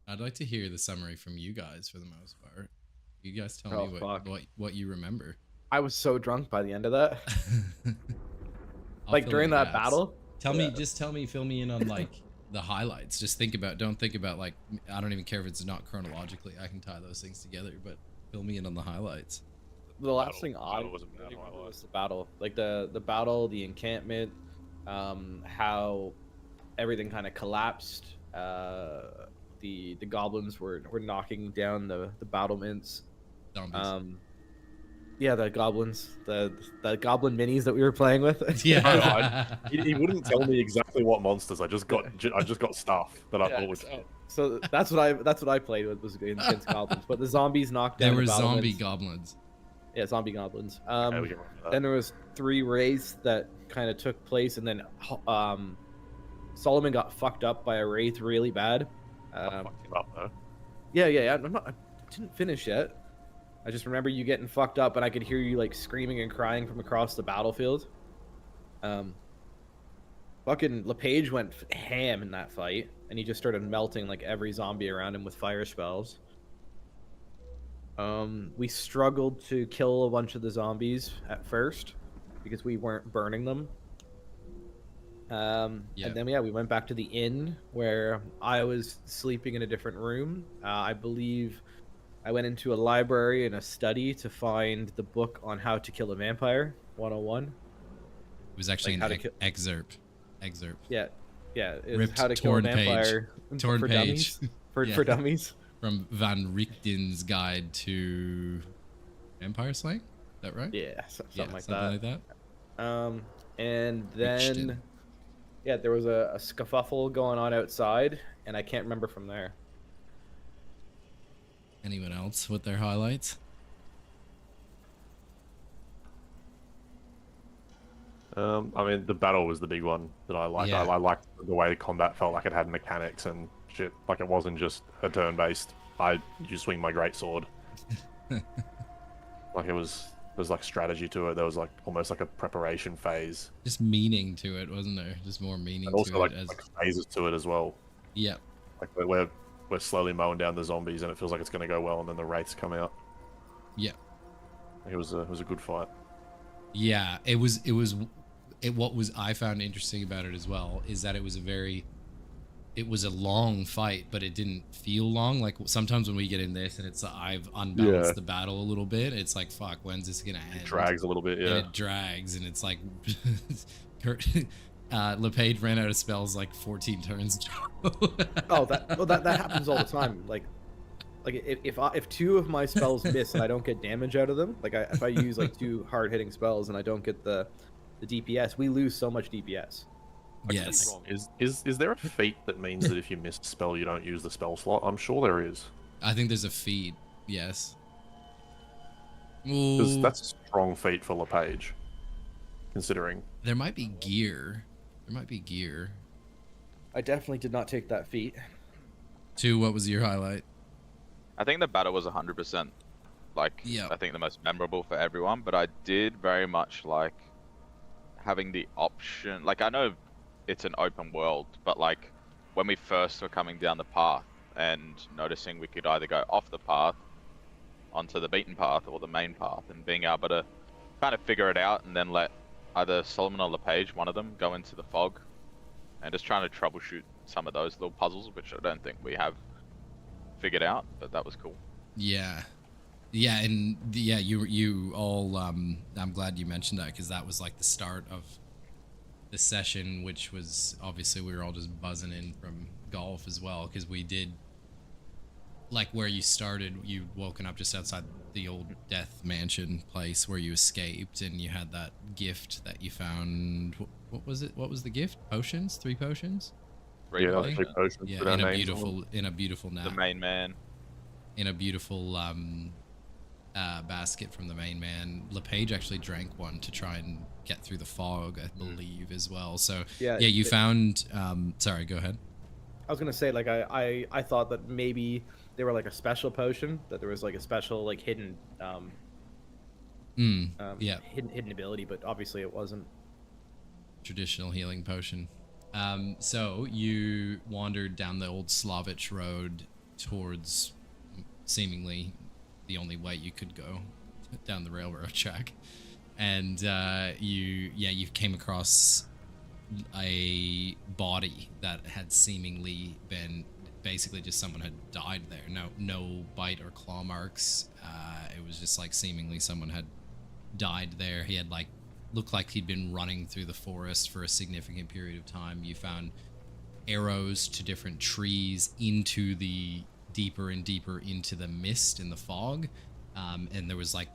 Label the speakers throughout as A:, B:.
A: I'd like to hear the summary from you guys for the most part. You guys tell
B: Oh,
A: me what you remember.
B: I was so drunk by the end of that.
A: I'll
B: Like
A: fill
B: during
A: in the
B: that
A: gaps.
B: battle.
A: Fill me in on like the highlights. Don't think about like, I don't even care if it's not chronologically. I can tie those things together, but fill me in on the highlights.
B: The last thing I really remember was the battle. Like the battle, the encampment, how everything kind of collapsed. The goblins were knocking down the battlements.
A: Zombies.
B: Yeah, the goblins, the goblin minis that we were playing with.
A: Yeah.
C: He wouldn't tell me exactly what monsters. I just got stuff that I thought was.
B: So that's what I played with, was against goblins. But the zombies knocked down.
A: There were
B: the
A: zombie goblins.
B: Yeah, zombie goblins.
C: Okay,
B: then there was 3 wraiths that kind of took place, and then Solomon got fucked up by a wraith really bad.
C: Fucked him up though.
B: Yeah. I didn't finish yet. I just remember you getting fucked up, and I could hear you like screaming and crying from across the battlefield. Fucking LePage went ham in that fight, and he just started melting like every zombie around him with fire spells. We struggled to kill a bunch of the zombies at first because we weren't burning them. And then we went back to the inn where I was sleeping in a different room. I believe I went into a library and a study to find the book on how to kill a vampire 101.
A: It was actually
B: like
A: an excerpt.
B: Yeah. It
A: Ripped,
B: how to kill a vampire
A: torn
B: for
A: page.
B: dummies. For dummies.
A: From Van Richten's Guide to Vampire Slaying. Is that right?
B: Yeah, something like
A: that.
B: And then there was a scuffle going on outside, and I can't remember from there.
A: Anyone else with their highlights?
C: I mean, the battle was the big one that I liked.
A: Yeah.
C: I liked the way the combat felt like it had mechanics and shit. Like it wasn't just a turn-based. You swing my greatsword. Like there's like strategy to it. There was like almost like a preparation phase.
A: Just meaning to it, wasn't there? Just more meaning
C: and also
A: to
C: like,
A: it.
C: like phases to it as well.
A: Yeah.
C: Like we're slowly mowing down the zombies, and it feels like it's going to go well, and then the wraiths come out.
A: Yeah.
C: It was a good fight.
A: Yeah, what I found interesting about it as well is that it was a long fight, but it didn't feel long. Like sometimes when we get in this and I've unbalanced the battle a little bit, it's like, fuck, when's this gonna end?
C: It drags a little bit, yeah.
A: And it drags, and it's like LePage ran out of spells like 14 turns ago.
B: that happens all the time. Like if 2 of my spells miss and I don't get damage out of them, like if I use like 2 hard hitting spells and I don't get the DPS, we lose so much DPS.
A: Yes.
C: Is there a feat that means that if you miss a spell, you don't use the spell slot? I'm sure there is.
A: I think there's a feat. Yes.
C: Because that's a strong feat for LePage, considering.
A: There might be gear.
B: I definitely did not take that feat.
A: 2, what was your highlight?
D: I think the battle was 100%. Like, I think the most memorable for everyone, but I did very much like having the option. Like, I know it's an open world, but like when we first were coming down the path and noticing we could either go off the path onto the beaten path or the main path, and being able to kind of figure it out and then let either Solomon or LePage, one of them, go into the fog and just trying to troubleshoot some of those little puzzles, which I don't think we have figured out, but that was cool.
A: Yeah, and you all I'm glad you mentioned that, because that was like the start of the session, which was obviously we were all just buzzing in from golf as well, because we did, like, where you started, you'd woken up just outside the old death mansion place where you escaped, and you had that gift that you found. What was it? What was the gift? Potions? 3 potions?
C: Yeah, 3 potions.
A: Yeah, in a beautiful nap.
D: The main man.
A: In a beautiful basket from the main man. LePage actually drank one to try and get through the fog, I believe, as well. So you found. Sorry, go ahead.
B: I was gonna say, like, I thought that maybe they were like a special potion, that there was like a special like hidden
A: hidden
B: ability, but obviously it wasn't.
A: Traditional healing potion. So you wandered down the old Slavich road towards seemingly the only way you could go down the railroad track, and you came across a body that had seemingly been basically just someone had died there. No bite or claw marks. It was just like seemingly someone had died there. He had like looked like he'd been running through the forest for a significant period of time. You found arrows to different trees into the deeper and deeper into the mist and the fog, and there was like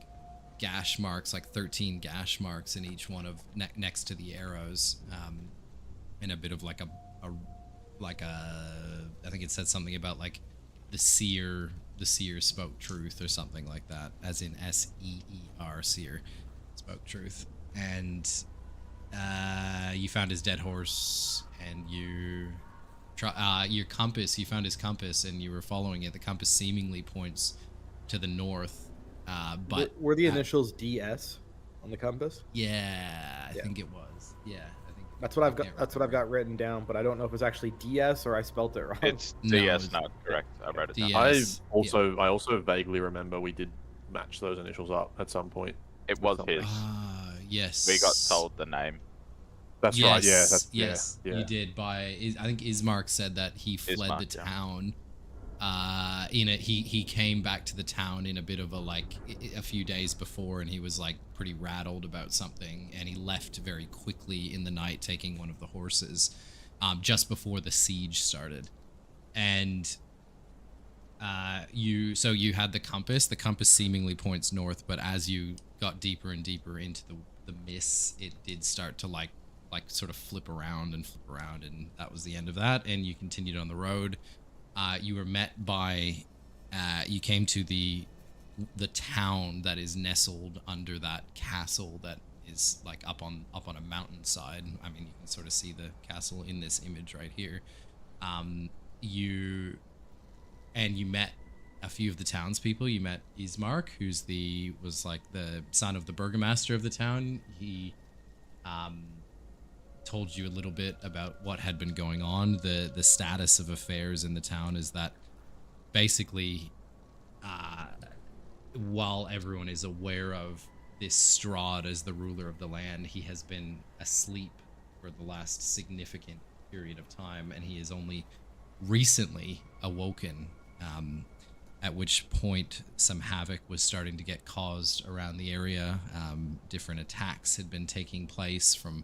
A: gash marks, like 13 gash marks in each one of next to the arrows, and a bit of like a I think it said something about like the seer spoke truth or something like that, as in SEER, seer spoke truth. And you found his dead horse, and your compass, you found his compass, and you were following it. The compass seemingly points to the north, but
B: were the initials DS on the compass?
A: Yeah, I think it was. Yeah, I think
B: that's what I've got. That's what I've got written down, but I don't know if it's actually DS or I spelt it wrong.
D: It's DS, not correct. I read it down.
C: DS, I also vaguely remember we did match those initials up at some point.
D: It was his.
A: Yes.
D: We got told the name.
C: That's right. Yeah.
A: Yes.
C: Yeah.
A: You did. I think Ismark said that he fled the town. He came back to the town in a bit of a few days before, and he was like pretty rattled about something, and he left very quickly in the night, taking one of the horses, just before the siege started. And you had the compass. The compass seemingly points north, but as you got deeper and deeper into the mist, it did start to like sort of flip around, and that was the end of that. And you continued on the road. You were met by you came to the town that is nestled under that castle that is like up on a mountainside. I mean, you can sort of see the castle in this image right here. You met a few of the townspeople. You met Ismark, who's was like the son of the burgomaster of the town. He told you a little bit about what had been going on. The status of affairs in the town is that basically, while everyone is aware of this Strahd as the ruler of the land, he has been asleep for the last significant period of time, and he is only recently awoken, at which point some havoc was starting to get caused around the area. Different attacks had been taking place from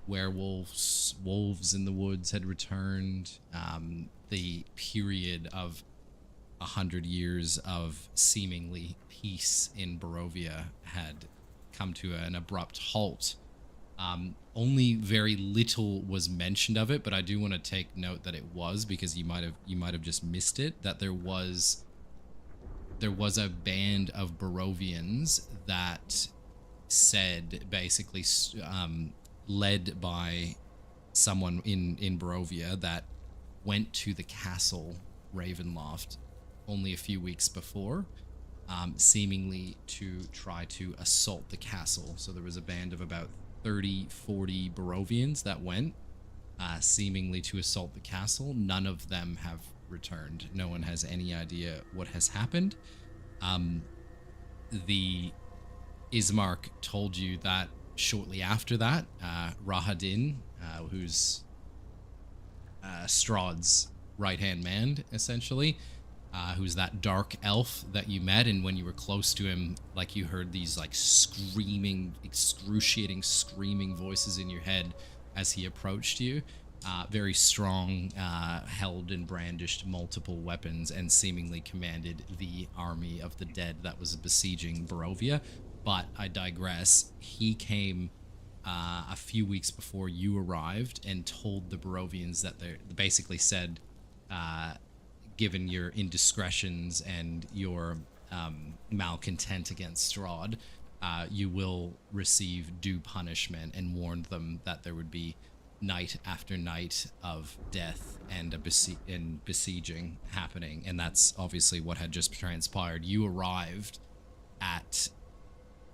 A: werewolves. Wolves in the woods had returned. The period of 100 years of seemingly peace in Barovia had come to an abrupt halt. Only very little was mentioned of it, but I do want to take note that it was, because you might have just missed it, that there was a band of Barovians that said, basically, led by someone in Barovia, that went to the castle Ravenloft only a few weeks before, seemingly to try to assault the castle. So there was a band of about 30-40 Barovians that went, seemingly to assault the castle. None of them have returned. No one has any idea what has happened. The Ismark told you that shortly after that, Rahadin, who's Strahd's right-hand man, essentially, who's that dark elf that you met, and when you were close to him, like, you heard these like screaming, excruciating screaming voices in your head as he approached you. Very strong, held and brandished multiple weapons, and seemingly commanded the army of the dead that was besieging Barovia. But I digress. He came a few weeks before you arrived and told the Barovians that they basically said, given your indiscretions and your malcontent against Strahd, you will receive due punishment, and warned them that there would be night after night of death and besieging happening. And that's obviously what had just transpired. You arrived at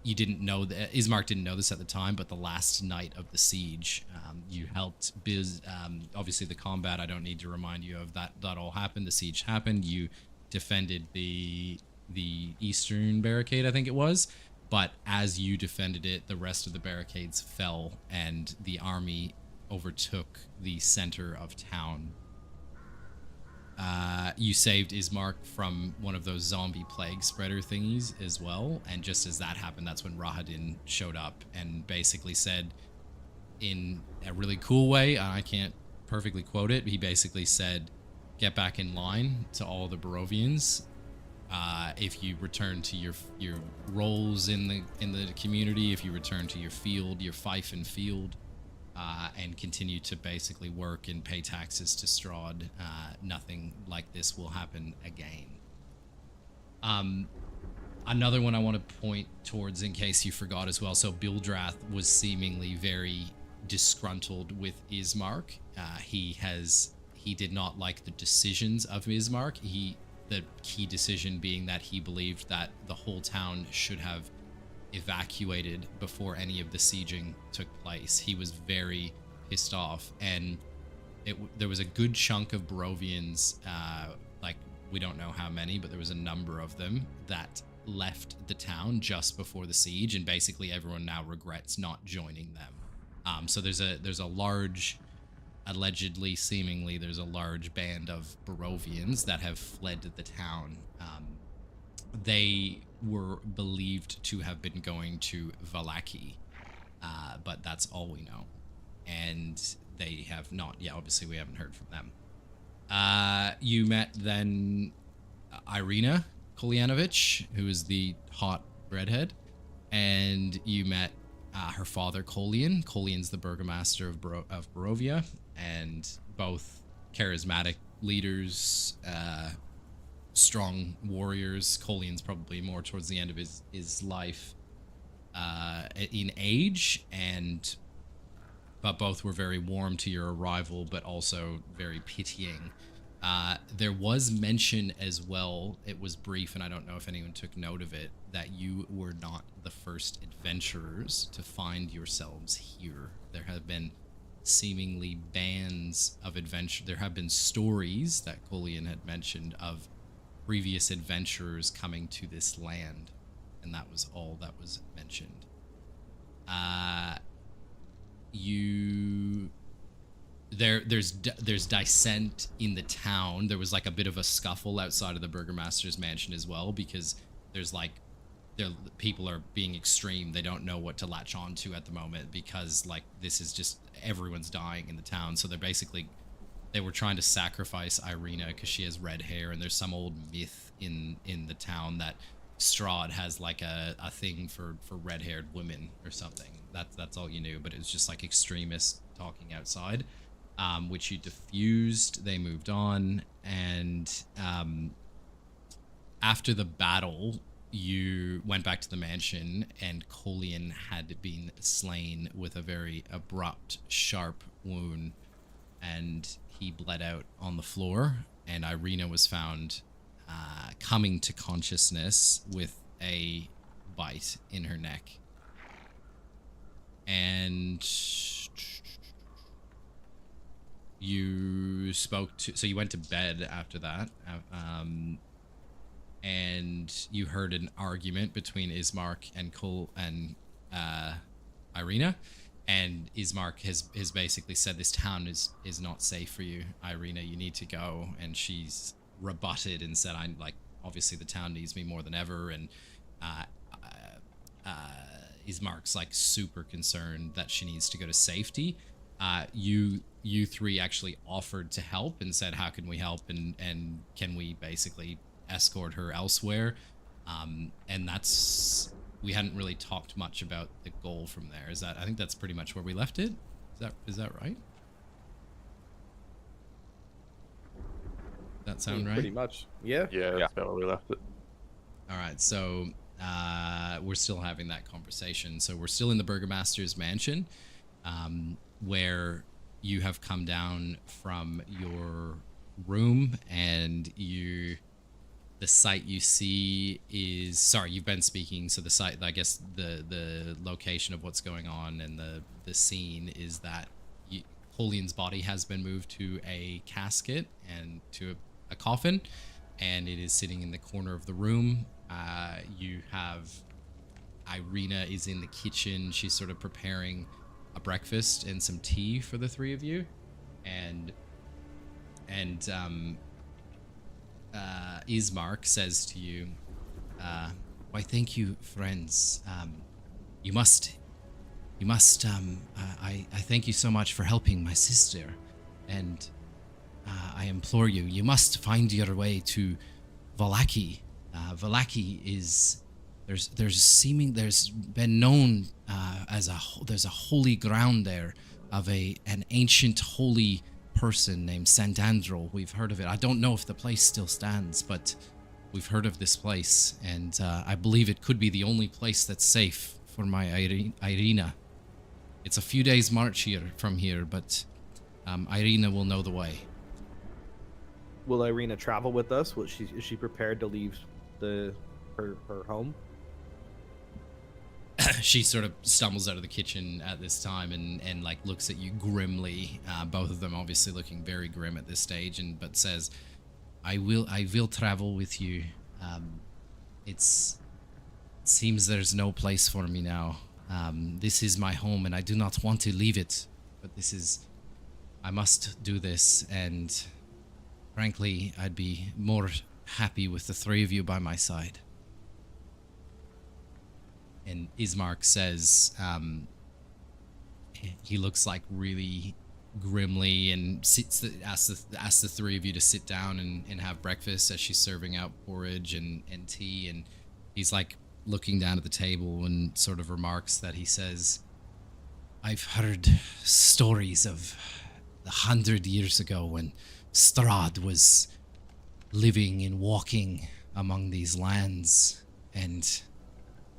A: you didn't know that Ismark didn't know this at the time, but the last night of the siege, you helped obviously the combat. I don't need to remind you of that. That all happened. The siege happened. You defended the eastern barricade, I think it was. But as you defended it, the rest of the barricades fell, and the army overtook the center of town. You saved Ismark from one of those zombie plague spreader thingies as well, and just as that happened, that's when Rahadin showed up and basically said, in a really cool way, I can't perfectly quote it, he basically said, get back in line to all the Barovians. If you return to your roles in the community, if you return to your field, your fief and field, and continue to basically work and pay taxes to Strahd, nothing like this will happen again. Another one I want to point towards in case you forgot as well. So Bildrath was seemingly very disgruntled with Ismark. He did not like the decisions of Ismark. The key decision being that he believed that the whole town should have evacuated before any of the sieging took place. He was very pissed off, and there was a good chunk of Barovians, like we don't know how many, but there was a number of them that left the town just before the siege, and basically everyone now regrets not joining them. So there's a large, allegedly, seemingly, there's a large band of Barovians that have fled the town. They were believed to have been going to Vallaki, but that's all we know. And they have not, obviously we haven't heard from them. You met then Irina Kolyanovich, who is the hot redhead, and you met her father, Kolyan. Kolyan's the burgomaster of Barovia, and both charismatic leaders, strong warriors. Kolyan's probably more towards the end of his life in age, but both were very warm to your arrival, but also very pitying. There was mention as well, it was brief and I don't know if anyone took note of it, that you were not the first adventurers to find yourselves here. There have been seemingly bands of adventure. There have been stories that Kolyan had mentioned of previous adventurers coming to this land, and that was all that was mentioned. There's dissent in the town. There was like a bit of a scuffle outside of the burgomaster's mansion as well, because there's like people are being extreme. They don't know what to latch on to at the moment, because like this is just everyone's dying in the town. So they were trying to sacrifice Irina because she has red hair, and there's some old myth in the town that Strahd has like a thing for red-haired women or something. That's all you knew, but it was just like extremists talking outside, which you diffused. They moved on, and after the battle, you went back to the mansion, and Kolyan had been slain with a very abrupt, sharp wound, and he bled out on the floor, and Irina was found coming to consciousness with a bite in her neck. And you so you went to bed after that, and you heard an argument between Ismark and Irina, and Ismark has basically said this town is not safe for you, Irina, you need to go, and she's rebutted and said, I'm like, obviously the town needs me more than ever, and Ismark's like super concerned that she needs to go to safety. You three actually offered to help and said, how can we help, and can we basically escort her elsewhere? And that's, we hadn't really talked much about the goal from there. I think that's pretty much where we left it. Is that right? That sound right?
B: Pretty much. Yeah.
C: Yeah, that's about where we left it.
A: All right, so we're still having that conversation. So we're still in the burgomaster's mansion, where you have come down from your room, and you the site you see is, sorry, you've been speaking, so the site, I guess the location of what's going on and the scene is that Julian's body has been moved to a casket and to a coffin, and it is sitting in the corner of the room. You have Irina is in the kitchen. She's sort of preparing a breakfast and some tea for the three of you, and Ismark says to you, why, thank you, friends. You must, I thank you so much for helping my sister, and I implore you, you must find your way to Vallaki. Vallaki is, there's been known there's a holy ground there of an ancient holy person named Santandro. We've heard of it. I don't know if the place still stands, but we've heard of this place, and I believe it could be the only place that's safe for my Irina. It's a few days march from here, but Irina will know the way.
B: Will Irina travel with us? Is she prepared to leave her home?
A: She sort of stumbles out of the kitchen at this time and like looks at you grimly. Both of them obviously looking very grim at this stage, but says, I will travel with you. It seems there's no place for me now. This is my home and I do not want to leave it, but I must do this, and frankly, I'd be more happy with the three of you by my side. And Ismark says, he looks like really grimly and asks the three of you to sit down and have breakfast as she's serving out porridge and tea. And he's like looking down at the table and sort of remarks that he says, I've heard stories of 100 years ago when Strahd was living and walking among these lands, and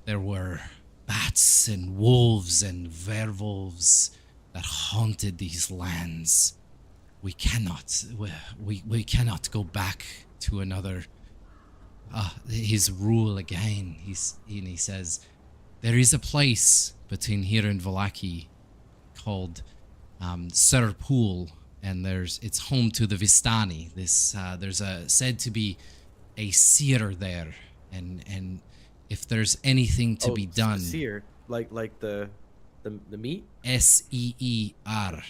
A: there were bats and wolves and werewolves that haunted these lands. We cannot go back to another his rule again. He says there is a place between here and Vallaki called Serpool, and it's home to the Vistani. There's said to be a seer there, and if there's anything to be done,
B: seer, like the meat.
A: SEER,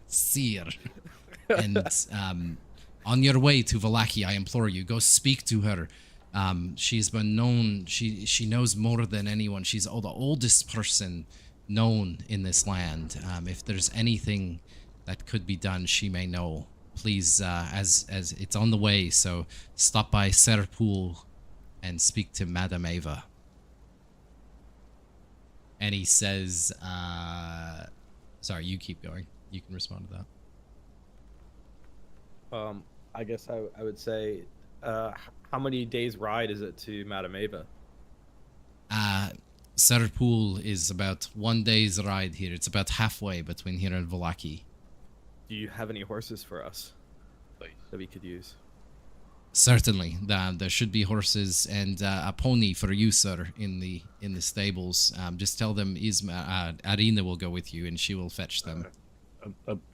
A: seer, and on your way to Vallaki, I implore you, go speak to her. She's been known. She knows more than anyone. She's the oldest person known in this land. If there's anything that could be done, she may know. Please, as it's on the way, so stop by Serpool and speak to Madame Ava. And he says, sorry, you keep going. You can respond to
B: that. I guess I would say, how many days ride is it to Madame Ava?
A: Serpool is about 1 day's ride here. It's about halfway between here and Vallaki.
B: Do you have any horses for us that we could use?
A: Certainly, there should be horses and a pony for you, sir, in the stables. Just tell them Irina will go with you, and she will fetch them.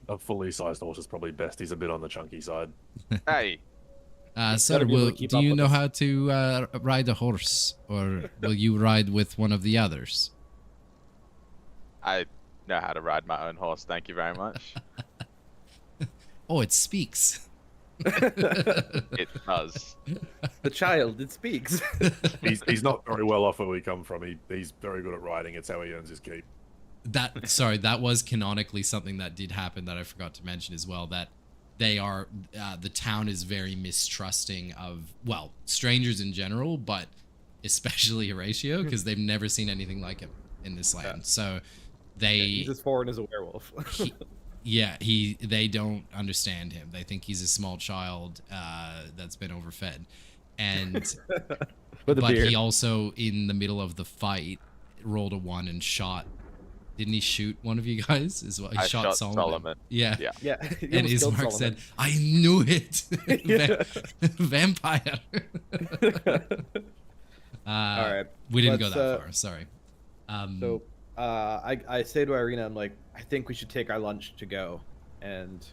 C: A fully sized horse is probably best. He's a bit on the chunky side.
D: Hey,
A: sir, do you know how to ride a horse, or will you ride with one of the others?
D: I know how to ride my own horse. Thank you very much.
A: Oh, it speaks.
D: It does.
B: The child, it speaks.
C: he's not very well off where we come from. He's very good at riding. It's how he earns his keep.
A: That was canonically something that did happen that I forgot to mention as well, that they are the town is very mistrusting of, well, strangers in general, but especially Horatio, because they've never seen anything like him in this land. Yeah. So
B: he's as foreign as a werewolf.
A: They don't understand him. They think he's a small child that's been overfed, and but he also, in the middle of the fight, rolled a 1 and shot Didn't he shoot one of you guys? Is what he
D: I
A: shot Solomon. Yeah.
D: Yeah.
B: Yeah.
A: And Ismark said, "I knew it, vampire."
B: All right.
A: We didn't go that far. Sorry.
B: So I say to Irina, I'm like, I think we should take our lunch to go, and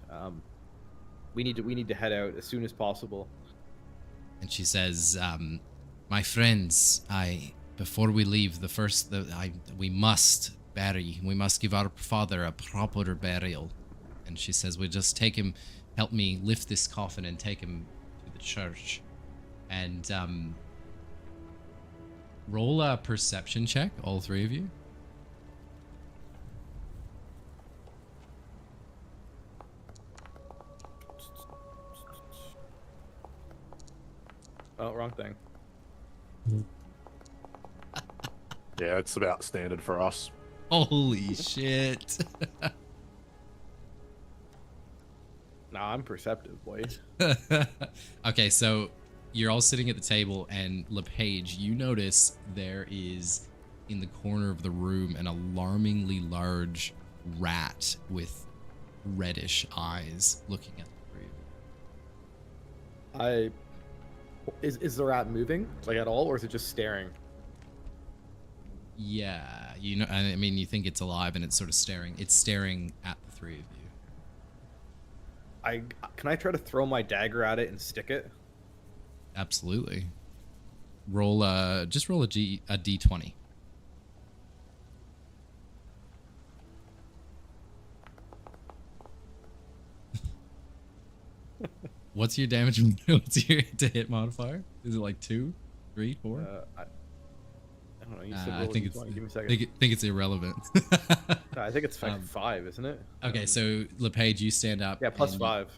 B: we need to head out as soon as possible.
A: And she says, "My friends, before we leave, we must give our father a proper burial." And she says, "We just take him, help me lift this coffin and take him to the church." And roll a perception check, all three of you.
B: Oh, wrong thing.
C: Yeah, it's about standard for us.
A: Holy shit.
B: Nah, I'm perceptive, boy.
A: Okay, so you're all sitting at the table, and LePage, you notice there is in the corner of the room an alarmingly large rat with reddish eyes looking at the three of you.
B: Is the rat moving, like, at all, or is it just staring?
A: Yeah, you know, I mean, you think it's alive and it's sort of staring. It's staring at the three of you.
B: Can I try to throw my dagger at it and stick it?
A: Absolutely. Roll just roll a d20. What's your damage? What's your to hit modifier? Is it like 2, 3, 4?
B: I don't know. You said roll
A: I think
B: a
A: it's
B: d20. Give me a second.
A: think it's irrelevant.
B: I think it's like 5, isn't it?
A: Okay, so LePage, you stand up.
B: Yeah, plus 5.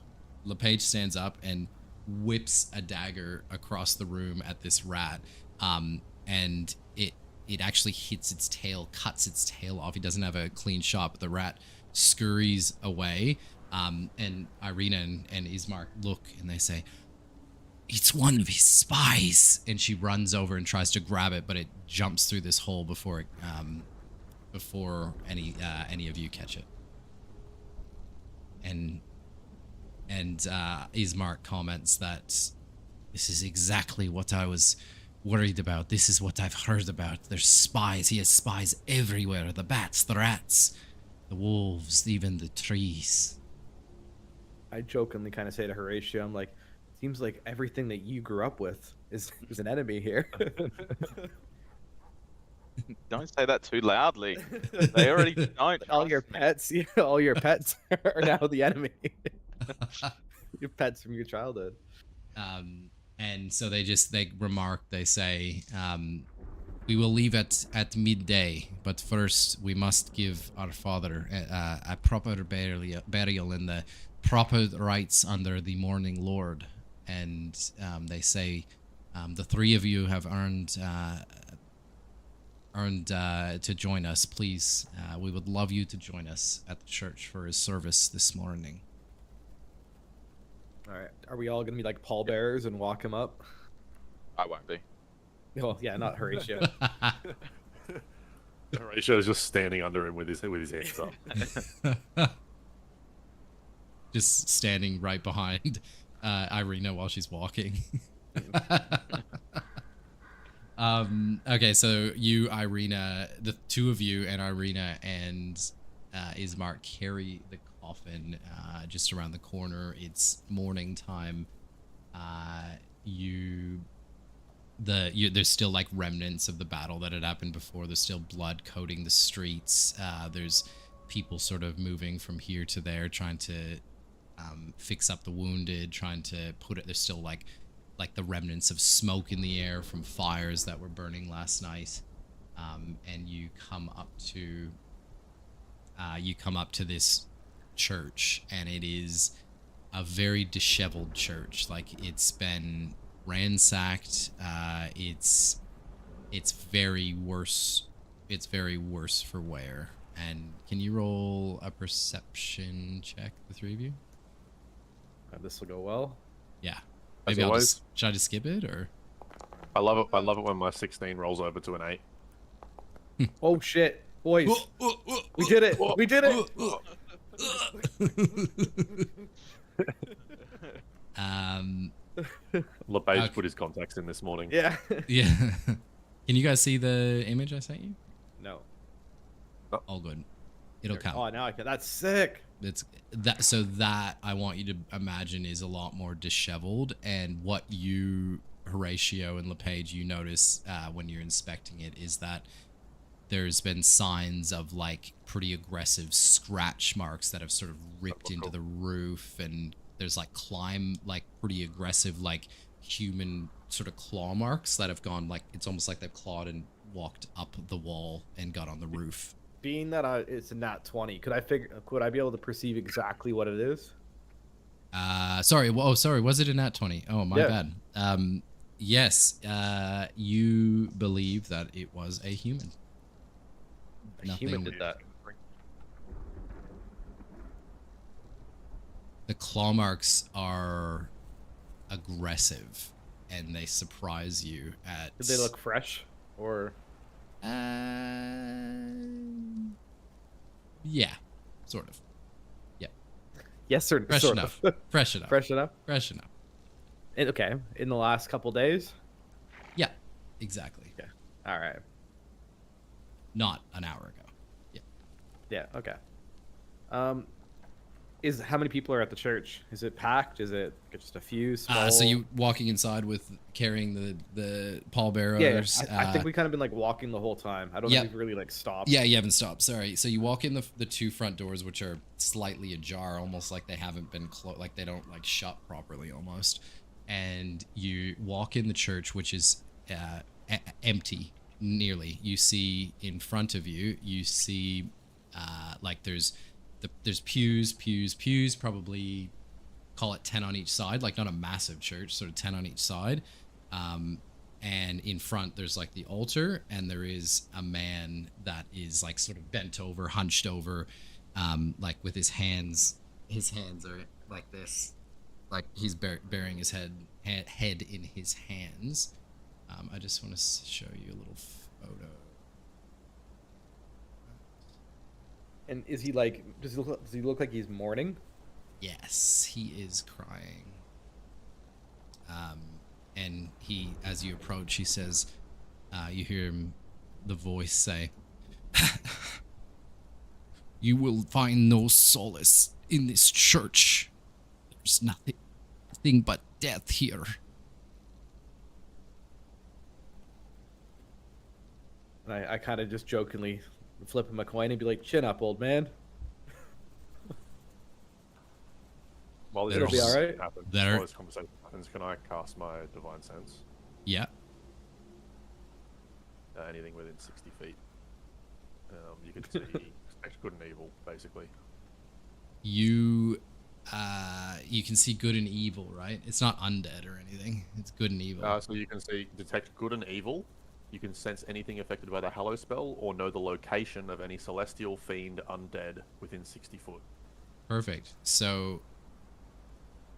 A: LePage stands up and whips a dagger across the room at this rat, and it actually hits its tail, cuts its tail off. He doesn't have a clean shot, but the rat scurries away. And Irina and Ismark look and they say, "It's one of his spies." And she runs over and tries to grab it, but it jumps through this hole before any of you catch it. And Ismark comments that this is exactly what I was worried about. This is what I've heard about. There's spies. He has spies everywhere. The bats, the rats, the wolves, even the trees.
B: I jokingly kind of say to Horatio, I'm like, seems like everything that you grew up with is an enemy here.
D: Don't say that too loudly. They already don't.
B: All your pets, all your pets are now the enemy. Your pets from your childhood.
A: And so they remark, they say, "We will leave at midday, but first we must give our father a proper burial in the proper rites under the Morning Lord." And they say, "The three of you have earned to join us. Please, we would love you to join us at the church for his service this morning."
B: All right. Are we all gonna be like pallbearers and walk him up?
D: I won't be.
B: Well, yeah, not Horatio.
C: Horatio's just standing under him with his hands up.
A: Just standing right behind Irina while she's walking. Okay, so you, Irina, the two of you and Irina and Ismark carry the coffin just around the corner. It's morning time. There's still like remnants of the battle that had happened before. There's still blood coating the streets. There's people sort of moving from here to there, trying to fix up the wounded, trying to put it. There's still like the remnants of smoke in the air from fires that were burning last night. And you come up to this church, and it is a very disheveled church. Like, it's been ransacked. It's very worse. It's very worse for wear. And can you roll a perception check, the three of you?
B: This will go well.
A: Yeah.
C: As
A: Maybe
C: always.
A: should I just skip it, or?
C: I love it when my 16 rolls over to an 8.
B: Oh shit! Boys, we did it. We did it.
C: LePage
A: okay.
C: put his contacts in this morning.
B: Yeah.
A: Yeah. Can you guys see the image I sent you?
B: No.
A: All good. It'll count.
B: Oh, now I can. That's sick.
A: It's that. So that I want you to imagine is a lot more disheveled, and what you, Horatio and LePage, you notice when you're inspecting it is that there's been signs of like pretty aggressive scratch marks that have sort of ripped into the roof, and there's like pretty aggressive like human sort of claw marks that have gone like it's almost like they've clawed and walked up the wall and got on the roof.
B: Being that it's a nat 20, could I be able to perceive exactly what it is?
A: Sorry. Oh, sorry. Was it a nat 20? Oh, my bad. Yes. You believe that it was a human.
B: Human did that.
A: The claw marks are aggressive, and they surprise you at.
B: Did they look fresh or?
A: Yeah, sort of. Yeah.
B: Yes, sir.
A: Fresh
B: sort
A: enough.
B: of.
A: Fresh enough.
B: Fresh enough.
A: Fresh enough.
B: Okay. In the last couple days.
A: Yeah. Exactly.
B: Yeah. All right.
A: Not an hour ago. Yeah.
B: Yeah. Okay. How many people are at the church? Is it packed? Is it just a few? Small?
A: So you walking inside with carrying the pallbearers?
B: Yeah. I think we kind of been like walking the whole time. I don't know if we've really like stopped.
A: Yeah, you haven't stopped. Sorry. So you walk in the two front doors, which are slightly ajar, almost like they haven't been like they don't like shut properly almost. And you walk in the church, which is empty nearly. You see in front of you, like there's pews, probably call it 10 on each side, like not a massive church, sort of 10 on each side. And in front there's like the altar, and there is a man that is like sort of bent over, hunched over, like with his hands are like this, like he's bearing his head in his hands. I just want to show you a little photo.
B: And is he like? Does he look like he's mourning?
A: Yes, he is crying. And he, as you approach, he says, you hear him, the voice say, "You will find no solace in this church. There's nothing but death here."
B: I kind of just jokingly flip him a coin and be like, "Chin up, old man."
C: While this
B: It'll be all right.
C: While this conversation happens, can I cast my divine sense?
A: Yeah.
C: Anything within 60 feet. You can see expect good and evil, basically.
A: You can see good and evil, right? It's not undead or anything. It's good and evil.
C: So you can see detect good and evil. You can sense anything affected by the Hallow spell, or know the location of any celestial, fiend, undead within 60 foot.
A: Perfect. So,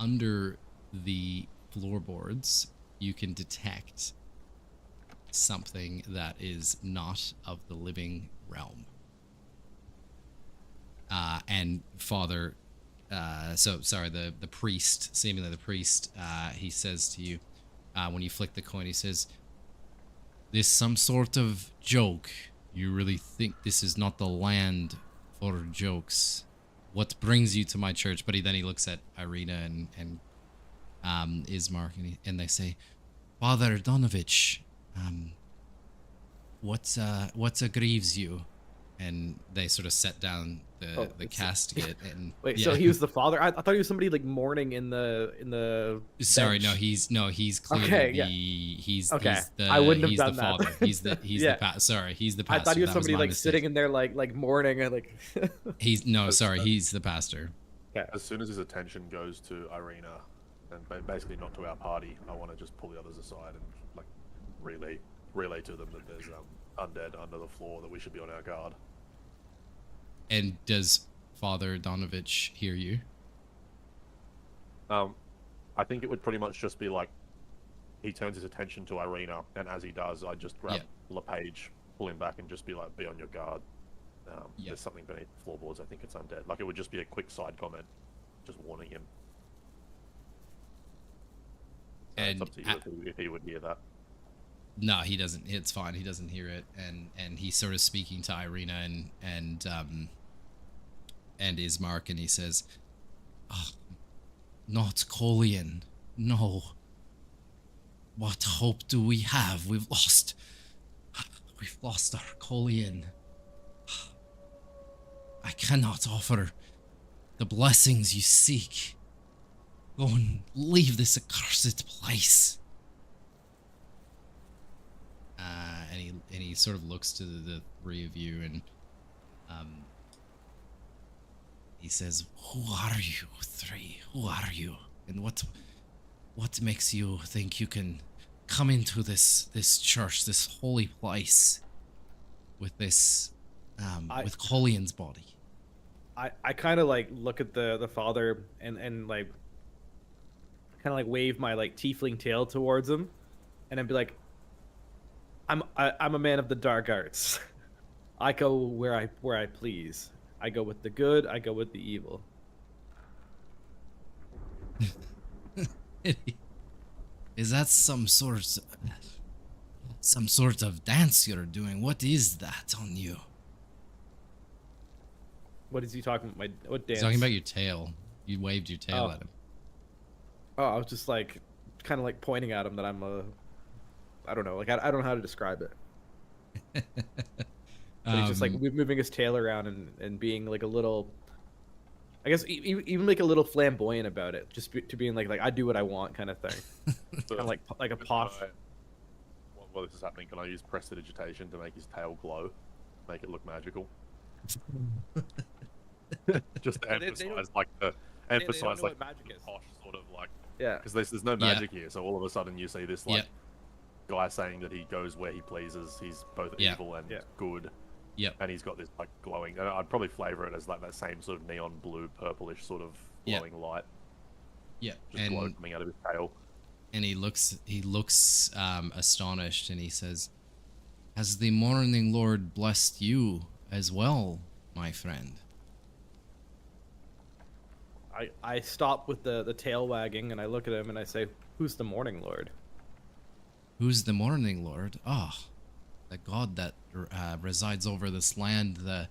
A: under the floorboards, you can detect something that is not of the living realm. And Father, the priest, seemingly the priest, he says to you, when you flick the coin, he says, "This some sort of joke. You really think this is not the land for jokes? What brings you to my church?" But then he looks at Irina and Ismark, and they say, "Father Donovich, what aggrieves you?" And they sort of set down the casket. And
B: wait, so he was the father? I thought he was somebody like mourning in the.
A: Sorry,
B: bench.
A: he's clearly he's the
B: I wouldn't have done
A: father.
B: that.
A: He's the
B: Yeah.
A: he's the pastor.
B: I thought he was
A: That
B: somebody
A: my
B: like
A: mistake.
B: sitting in there like mourning and like.
A: He's the pastor.
B: Okay.
C: As soon as his attention goes to Irina, and basically not to our party, I want to just pull the others aside and like relay to them that there's undead under the floor, that we should be on our guard.
A: And does Father Donovich hear you?
C: I think it would pretty much just be like he turns his attention to Irina, and as he does, I just grab LePage, pull him back, and just be like, "Be on your guard." There's something beneath the floorboards. I think it's undead. Like, it would just be a quick side comment, just warning him. And it's up to you if he would hear that.
A: No, he doesn't. It's fine. He doesn't hear it, and he's sort of speaking to Irina and Ismark, and he says, "Oh, not Colian. No. What hope do we have? We've lost our Colian. I cannot offer the blessings you seek. Go and leave this accursed place." And he sort of looks to the three of you, and he says, "Who are you three? Who are you? And what makes you think you can come into this church, this holy place, with this with Colian's body?"
B: I kind of like look at the father and like kind of like wave my like tiefling tail towards him, and I'd be like, I'm a man of the dark arts. I go where I please. I go with the good. I go with the evil.
A: Is that some sort of dance you're doing? What is that on you?
B: What is he talking about? What dance?
A: He's talking about your tail. You waved your tail at him.
B: Oh, I was just like, kind of like pointing at him that I'm a. I don't know. Like I don't know how to describe it. But he's just like moving his tail around and being like a little. I guess even like a little flamboyant about it, just to being like I do what I want kind of thing, kind of like a posh.
C: While this is happening, can I use prestidigitation to make his tail glow, make it look magical? Just to emphasize like the posh sort of like because there's no magic here, so all of a sudden you see this like guy saying that he goes where he pleases. He's both evil and good.
A: Yep.
C: And he's got this like glowing. I'd probably flavor it as like that same sort of neon blue, purplish sort of glowing light.
A: Yeah.
C: Just glow coming out of his tail.
A: And he looks astonished, and he says, "Has the Morning Lord blessed you as well, my friend?"
B: I stop with the tail wagging, and I look at him and I say, "Who's the Morning Lord?"
A: Who's the Morning Lord? Ah, the god that resides over this land, the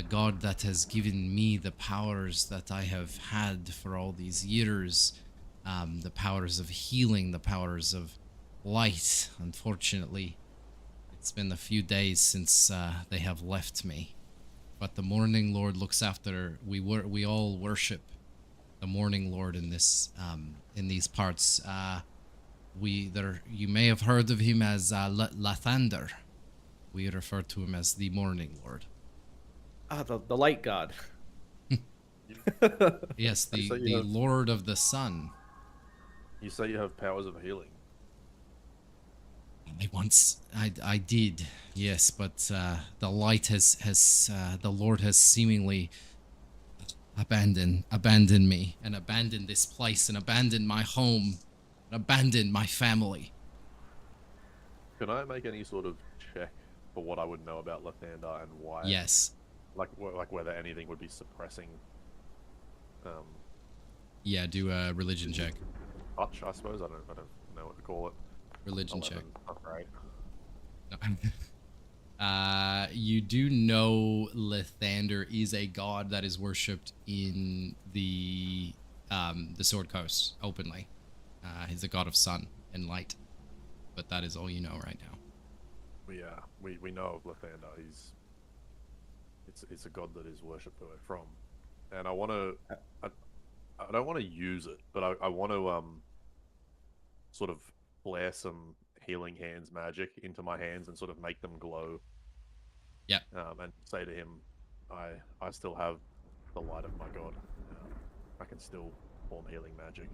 A: god that has given me the powers that I have had for all these years, the powers of healing, the powers of light. Unfortunately, it's been a few days since they have left me, but the Morning Lord looks after. We all worship the Morning Lord in this in these parts. You may have heard of him as Lathander. We refer to him as the Morning Lord.
B: Ah, the light god.
A: Yes, the Lord of the Sun.
C: You say you have powers of healing.
A: I did, yes, but the light has the Lord has seemingly abandoned me, and abandoned this place, and abandoned my home, and abandoned my family.
C: Can I make any sort of check for what I would know about Lathander and why?
A: Yes.
C: Like whether anything would be suppressing.
A: Yeah, do a religion check.
C: Touch, I suppose. I don't know what to call it.
A: Religion check.
C: Right.
A: No. You do know Lathander is a god that is worshipped in the Sword Coast openly. He's a god of sun and light, but that is all you know right now.
C: We know of Lathander. It's a god that is worshipped where we're from, and I don't want to use it, but I want to sort of flare some healing hands magic into my hands and sort of make them glow.
A: Yeah.
C: And say to him, I still have the light of my god. I can still form healing magic.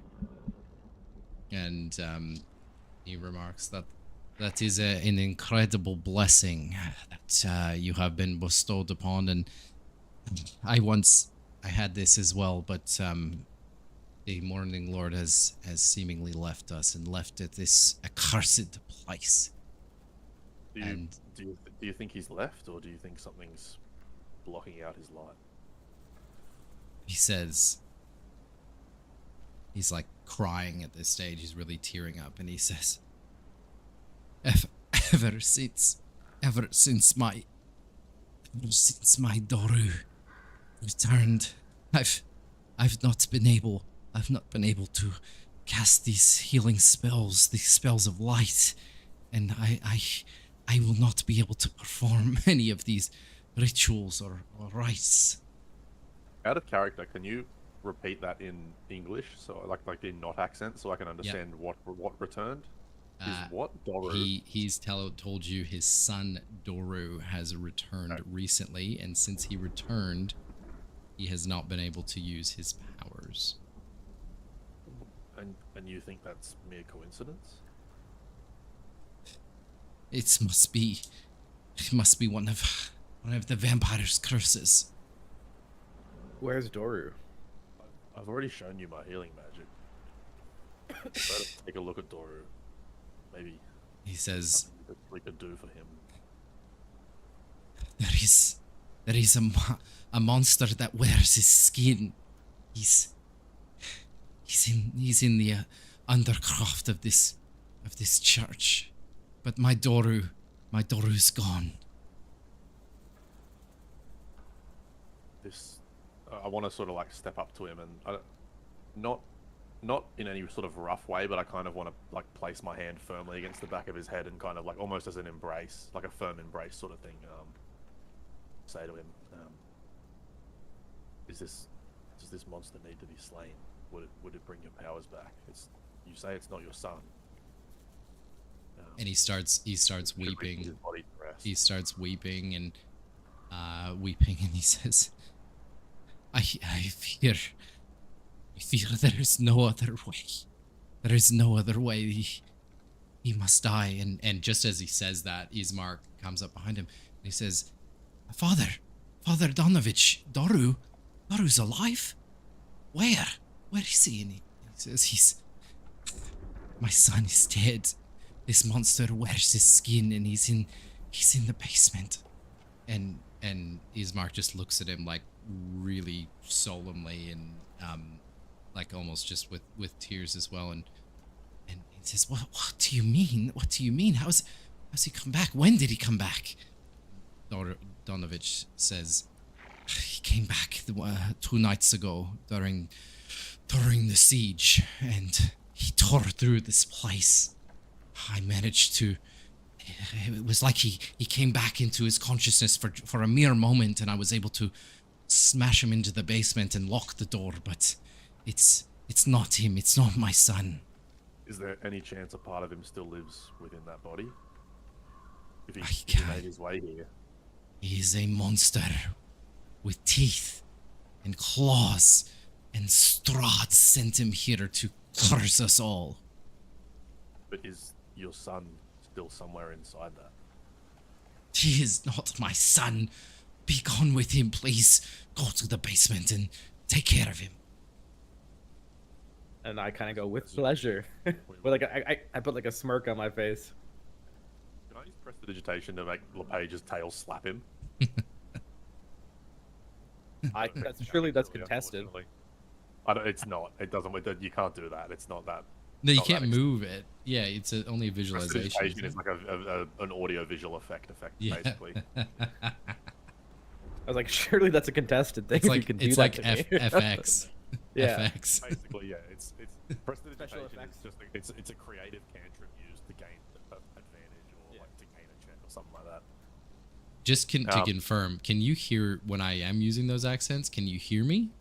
A: And he remarks that is an incredible blessing that you have been bestowed upon, and I had this as well, but the Morning Lord has seemingly left us and left at this accursed place.
C: Do you think he's left, or do you think something's blocking out his light.
A: He says, he's like crying at this stage. He's really tearing up, and he says, ever since my Doru returned, I've not been able to cast these healing spells, these spells of light, and I will not be able to perform any of these rituals or rites.
C: Out of character, can you repeat that in English, so like in not accent, so I can understand what returned? What Doru?
A: He's told you his son Doru has returned recently, and since he returned, he has not been able to use his powers.
C: And you think that's mere coincidence?
A: It must be one of the vampire's curses.
B: Where's Doru?
C: I've already shown you my healing magic. Better take a look at Doru. Maybe
A: he says
C: we could do for him.
A: There is a monster that wears his skin. He's in the undercroft of this church, but my Doru's gone.
C: I want to sort of like step up to him and not in any sort of rough way, but I kind of want to like place my hand firmly against the back of his head and kind of like almost as an embrace, like a firm embrace sort of thing. Say to him, does this monster need to be slain? Would it bring your powers back? You say it's not your son.
A: And he starts weeping. He starts weeping and weeping, and he says, I fear there is no other way. There is no other way. He must die. And just as he says that, Ismark comes up behind him and he says, Father Donovich, Doru's alive? Where is he? And he says, my son is dead. This monster wears his skin, and he's in the basement. And Ismark just looks at him like really solemnly and like almost just with tears as well, and he says, what do you mean? How's he come back? When did he come back? Donovich says, he came back 2 nights ago during the siege, and he tore through this place. I managed to, it was like he came back into his consciousness for a mere moment, and I was able to smash him into the basement and lock the door, but it's not him. It's not my son.
C: Is there any chance a part of him still lives within that body? If he made his way here.
A: He is a monster with teeth and claws, and Strahd sent him here to curse us all.
C: But is your son still somewhere inside that?
A: He is not my son. Be gone with him, please. Go to the basement and take care of him.
B: And I kind of go, with pleasure. But like I put like a smirk on my face.
C: Can I just press the digitation to make LePage's tail slap him?
B: That's contested.
C: It's not. It doesn't. You can't do that. It's not that.
A: No, you can't move it. Yeah, it's only a visualization.
C: It's like an audio visual effect, basically.
B: I was like, surely that's a contested thing.
A: It's like,
B: you can
A: it's
B: do
A: like
B: that
A: FX.
B: Yeah.
A: FX.
C: Basically, yeah. It's prestidigitation. It's a creative cantrip used to gain advantage or like to gain a check or something like that.
A: Just to confirm, can you hear when I am using those accents? Can you hear me?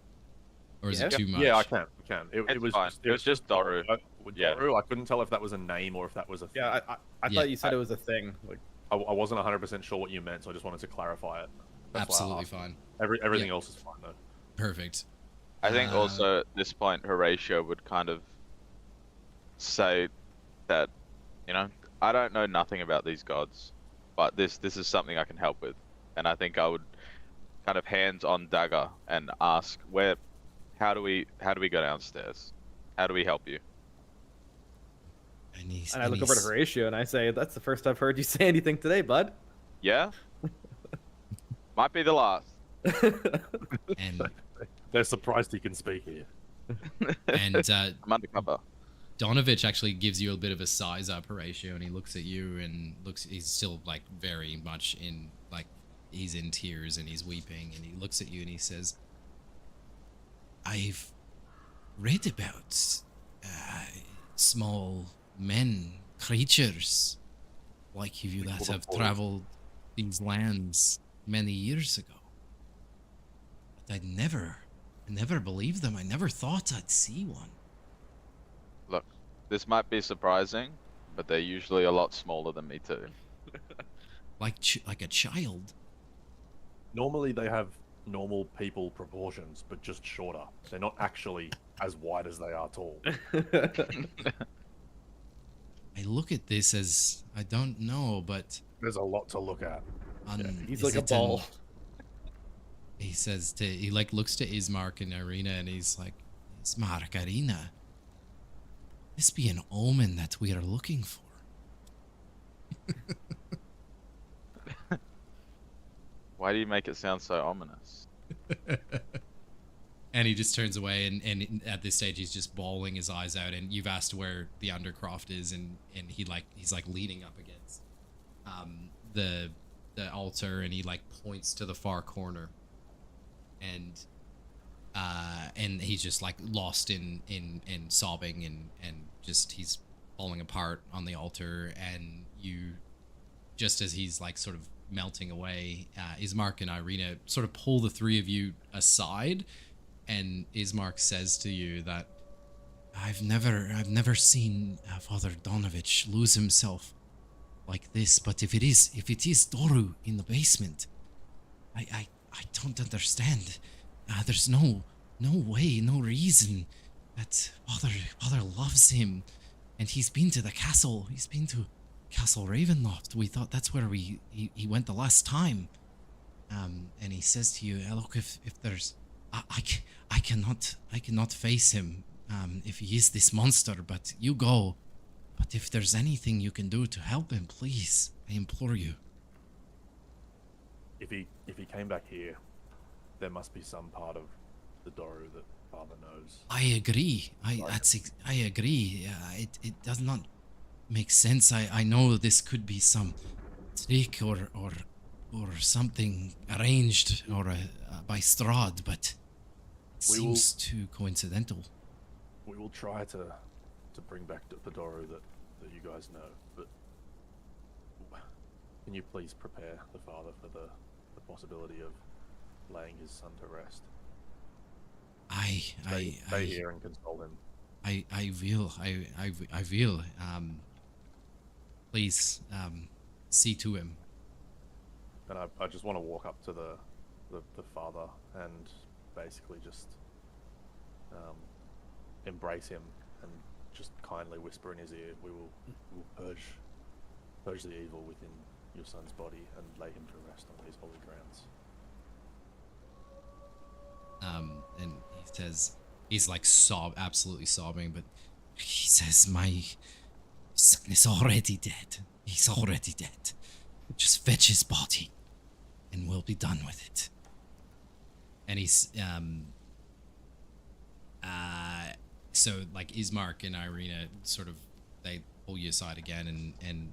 A: Or is it too much?
C: Yeah, I can. It was
D: fine. It was just Doru.
C: Doru, I couldn't tell if that was a name or if that was a thing.
B: Yeah, I thought you said it was a thing. Like,
C: I wasn't 100% sure what you meant, so I just wanted to clarify it. That's
A: absolutely fine.
C: Everything else is fine though.
A: Perfect.
D: I think also at this point, Horatio would kind of say that, I don't know nothing about these gods, but this is something I can help with, and I think I would kind of hands on dagger and ask how do we go downstairs? How do we help you?
B: And I look over to Horatio and I say, that's the first I've heard you say anything today, bud.
D: Yeah? Might be the last.
A: And
C: they're surprised he can speak here.
A: And
D: I'm undercover.
A: Donovich actually gives you a bit of a size up, Horatio, and he looks at you and he's still like very much in, like, he's in tears and he's weeping, and he looks at you and he says, I've read about small men, creatures like you that have traveled these lands many years ago. But I never believed them. I never thought I'd see one.
D: Look, this might be surprising, but they're usually a lot smaller than me too.
A: Like a child.
C: Normally they have normal people proportions, but just shorter. They're not actually as wide as they are tall.
A: I look at this as, I don't know, but
C: there's a lot to look at.
B: He's like a ball.
A: He says he like looks to Ismark and Irina, and he's like, Ismark, Irina, this be an omen that we are looking for.
D: Why do you make it sound so ominous?
A: And he just turns away, and at this stage he's just bawling his eyes out, and you've asked where the Undercroft is, and he's like leaning up against the altar, and he like points to the far corner, and he's just like lost in sobbing, and just he's falling apart on the altar. And you, just as he's like sort of melting away, Ismark and Irina sort of pull the three of you aside, and Ismark says to you that I've never seen Father Donovich lose himself like this, but if it is Doru in the basement, I don't understand. There's no way, no reason that Father loves him, and he's been to the castle. He's been to Castle Ravenloft. We thought that's where he went the last time. And he says to you, look, if there's, I cannot face him if he is this monster, but you go. But if there's anything you can do to help him, please, I implore you.
C: If he came back here, there must be some part of the Doru that Father knows.
A: I agree. I agree. It does not make sense. I know this could be some trick or something arranged or by Strahd, but it seems too coincidental.
C: We will try to bring back the Doru that you guys know, but can you please prepare the father for the possibility of laying his son to rest? Stay here and console him.
A: I will. Please, see to him.
C: And I just want to walk up to the father and basically just embrace him and just kindly whisper in his ear, we will purge the evil within your son's body and lay him to rest on these holy grounds.
A: And he says, he's like absolutely sobbing, but he says, my son is already dead. He's already dead. Just fetch his body and we'll be done with it. And he's, so like Ismark and Irina sort of, they pull you aside again, and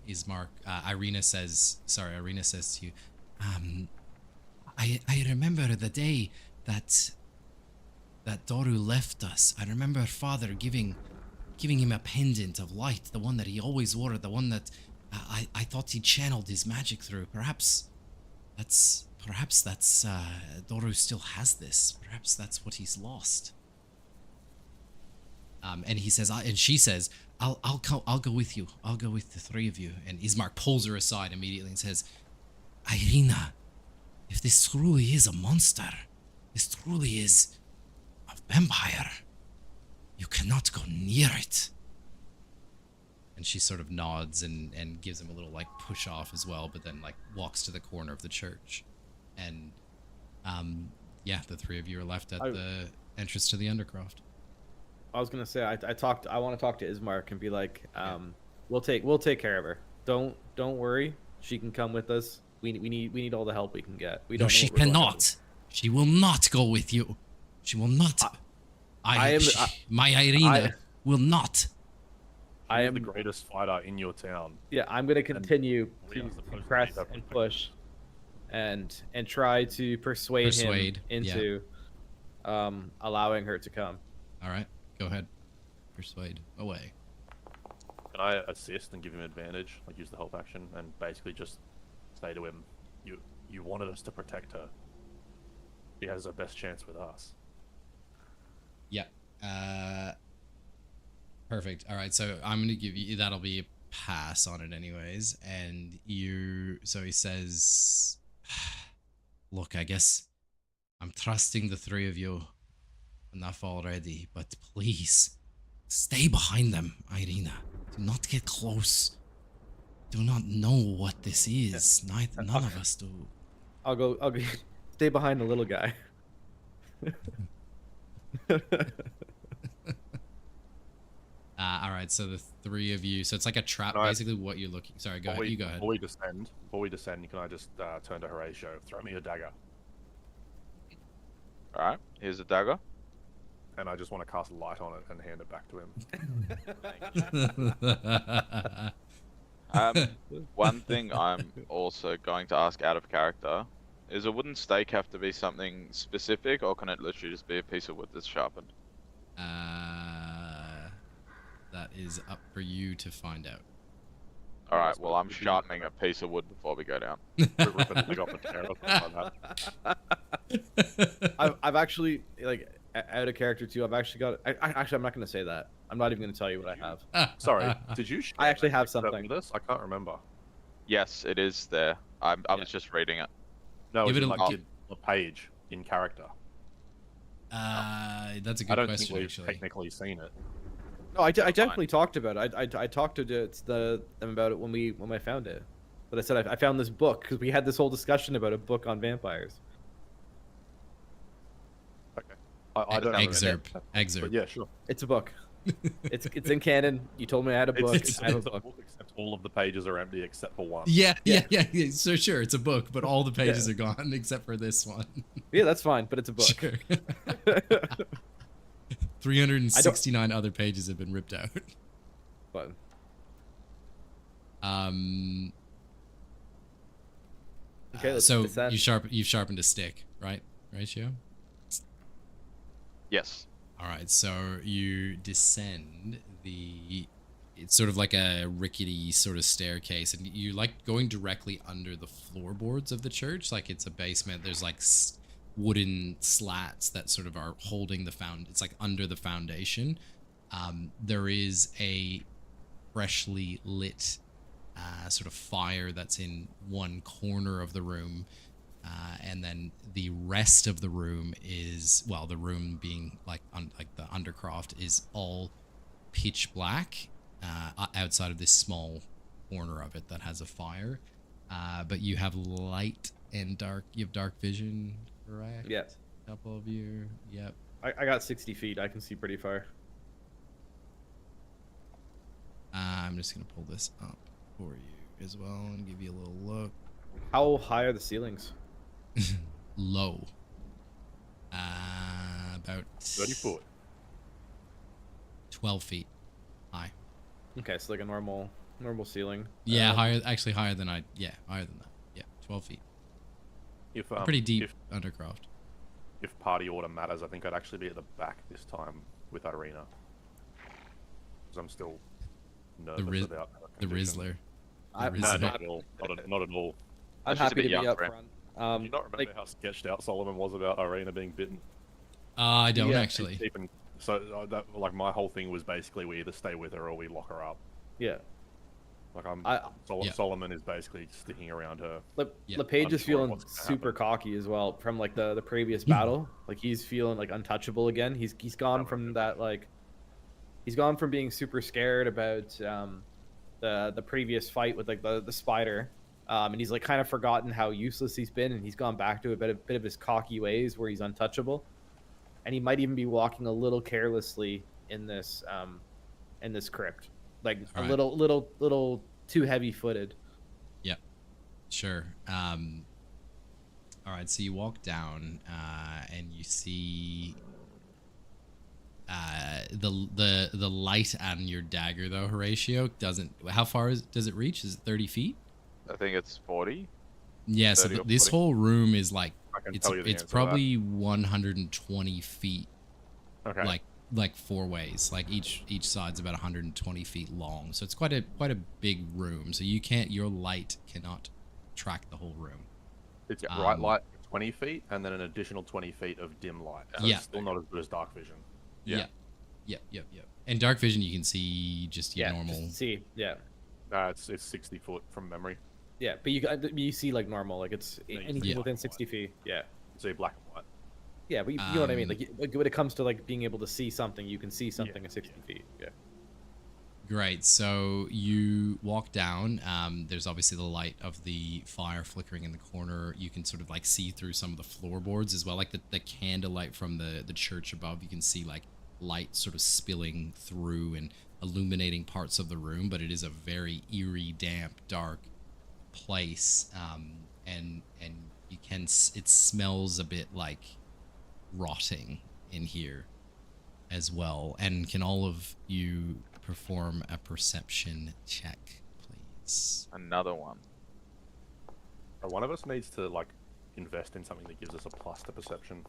A: Ismark, Irina says to you, I remember the day that Doru left us. I remember Father giving him a pendant of light, the one that he always wore, the one that I thought he channeled his magic through. Perhaps that's Doru still has this. Perhaps that's what he's lost. And he says, and she says, I'll go with you. I'll go with the three of you. And Ismark pulls her aside immediately and says, Irina, if this truly is a monster, this truly is a vampire, you cannot go near it. And she sort of nods and gives him a little like push off as well, but then like walks to the corner of the church. And yeah, the three of you are left at the entrance to the Undercroft.
B: I was gonna say I want to talk to Ismark and be like, we'll take care of her. Don't worry, she can come with us. We need all the help we can get. We
A: No,
B: don't. Know
A: she
B: what we're going
A: cannot. She will not go with you. She will not. My Irina will not.
C: I am the greatest fighter in your town.
B: Yeah, I'm gonna continue to press and push, and try to persuade him into allowing her to come.
A: All right, go ahead. Persuade away.
C: Can I assist and give him advantage? Like use the help action and basically just say to him, "You wanted us to protect her. She has her best chance with us."
A: Yeah. Perfect. All right, so I'm gonna give you that'll be a pass on it anyways, and so he says, look, I guess I'm trusting the three of you enough already, but please stay behind them, Irina. Do not get close. Do not know what this is. None of us do.
B: I'll go stay behind the little guy.
A: All right, so the three of you. So it's like a trap, basically. What you're looking. Sorry, go ahead. You go ahead.
C: Before we descend, can I just turn to Horatio? Throw me a dagger.
D: All right, here's a dagger.
C: And I just want to cast light on it and hand it back to him.
D: One thing I'm also going to ask out of character is: a wooden stake have to be something specific, or can it literally just be a piece of wood that's sharpened?
A: That is up for you to find out.
D: All right. Well, I'm sharpening a piece of wood before we go down.
B: I've actually, like, out of character too. I've actually got. Actually, I'm not going to say that. I'm not even going to tell you what I have.
C: Sorry, did you?
B: I actually have something.
C: With this? I can't remember.
D: Yes, it is there. I was just reading it.
C: No, give it a page in character.
A: That's a good question.
C: I don't think we've
A: actually
C: technically seen it.
B: No, I definitely talked about it. I talked to them about it when I found it. But I said I found this book because we had this whole discussion about a book on vampires.
C: Okay. I don't
A: excerpt.
C: But yeah, sure.
B: It's a book. It's in canon. You told me I had a book.
C: I have a book. Except all of the pages are empty except for one.
A: Yeah. So sure, it's a book, but all the pages are gone except for this one.
B: Yeah, that's fine, but it's a book.
A: Sure. 369 other pages have been ripped out.
B: But okay,
A: so you've sharpened a stick, right? Ratio?
D: Yes.
A: All right, so you descend it's sort of like a rickety sort of staircase, and you like going directly under the floorboards of the church, like it's a basement. There's like wooden slats that sort of are holding it's like under the foundation. There is a freshly lit sort of fire that's in one corner of the room, and then the rest of the room is, well, the room being like the undercroft is all pitch black outside of this small corner of it that has a fire, but you have light and dark. You have dark vision, correct?
B: Yes.
A: A couple of you. Yep.
B: I got 60 feet. I can see pretty far.
A: I'm just gonna pull this up for you as well and give you a little look.
B: How high are the ceilings?
A: Low. About
C: 30 foot.
A: 12 feet high.
B: Okay, so like a normal ceiling.
A: Yeah, higher than that. Yeah, 12 feet. Pretty deep undercroft.
C: If party order matters, I think I'd actually be at the back this time with Irina. Because I'm still nervous about
A: the Rizzler.
C: No, not at all. Not at all.
B: I'm happy to be up front.
C: Do you not remember how sketched out Solomon was about Irina being bitten?
A: I don't actually.
C: So like my whole thing was basically we either stay with her or we lock her up.
B: Yeah.
C: Like Solomon is basically sticking around her.
B: LePage is feeling super cocky as well from like the previous battle. Like he's feeling like untouchable again. He's gone from that, like he's gone from being super scared about the previous fight with like the spider. And he's like kind of forgotten how useless he's been, and he's gone back to a bit of his cocky ways where he's untouchable, and he might even be walking a little carelessly in this crypt, like a little too heavy-footed.
A: Yeah. Sure. All right, so you walk down and you see the light on your dagger, though, Horatio, doesn't... How far does it reach? Is it 30 feet?
D: I think it's 40.
A: Yeah, so this whole room is like... It's probably 120 feet.
C: Okay.
A: Like four ways. Like each side's about 120 feet long. So it's quite a big room. So your light cannot track the whole room.
C: It's bright light 20 feet and then an additional 20 feet of dim light. So
A: yeah.
C: It's still not as good as dark vision.
A: Yep. And dark vision, you can see just your normal.
B: See, yeah.
C: It's 60 foot from memory.
B: Yeah, but you see like normal, like it's anything within 60 feet. Yeah.
C: You see black and white.
B: Yeah, but you know what I mean. Like when it comes to like being able to see something, you can see something at 60 feet. Yeah.
A: Great. So you walk down. There's obviously the light of the fire flickering in the corner. You can sort of like see through some of the floorboards as well, like the candlelight from the church above. You can see like light sort of spilling through and illuminating parts of the room, but it is a very eerie, damp, dark place. And you can, it smells a bit like rotting in here as well. And can all of you perform a perception check, please?
D: Another one.
C: One of us needs to like invest in something that gives us a plus to perception.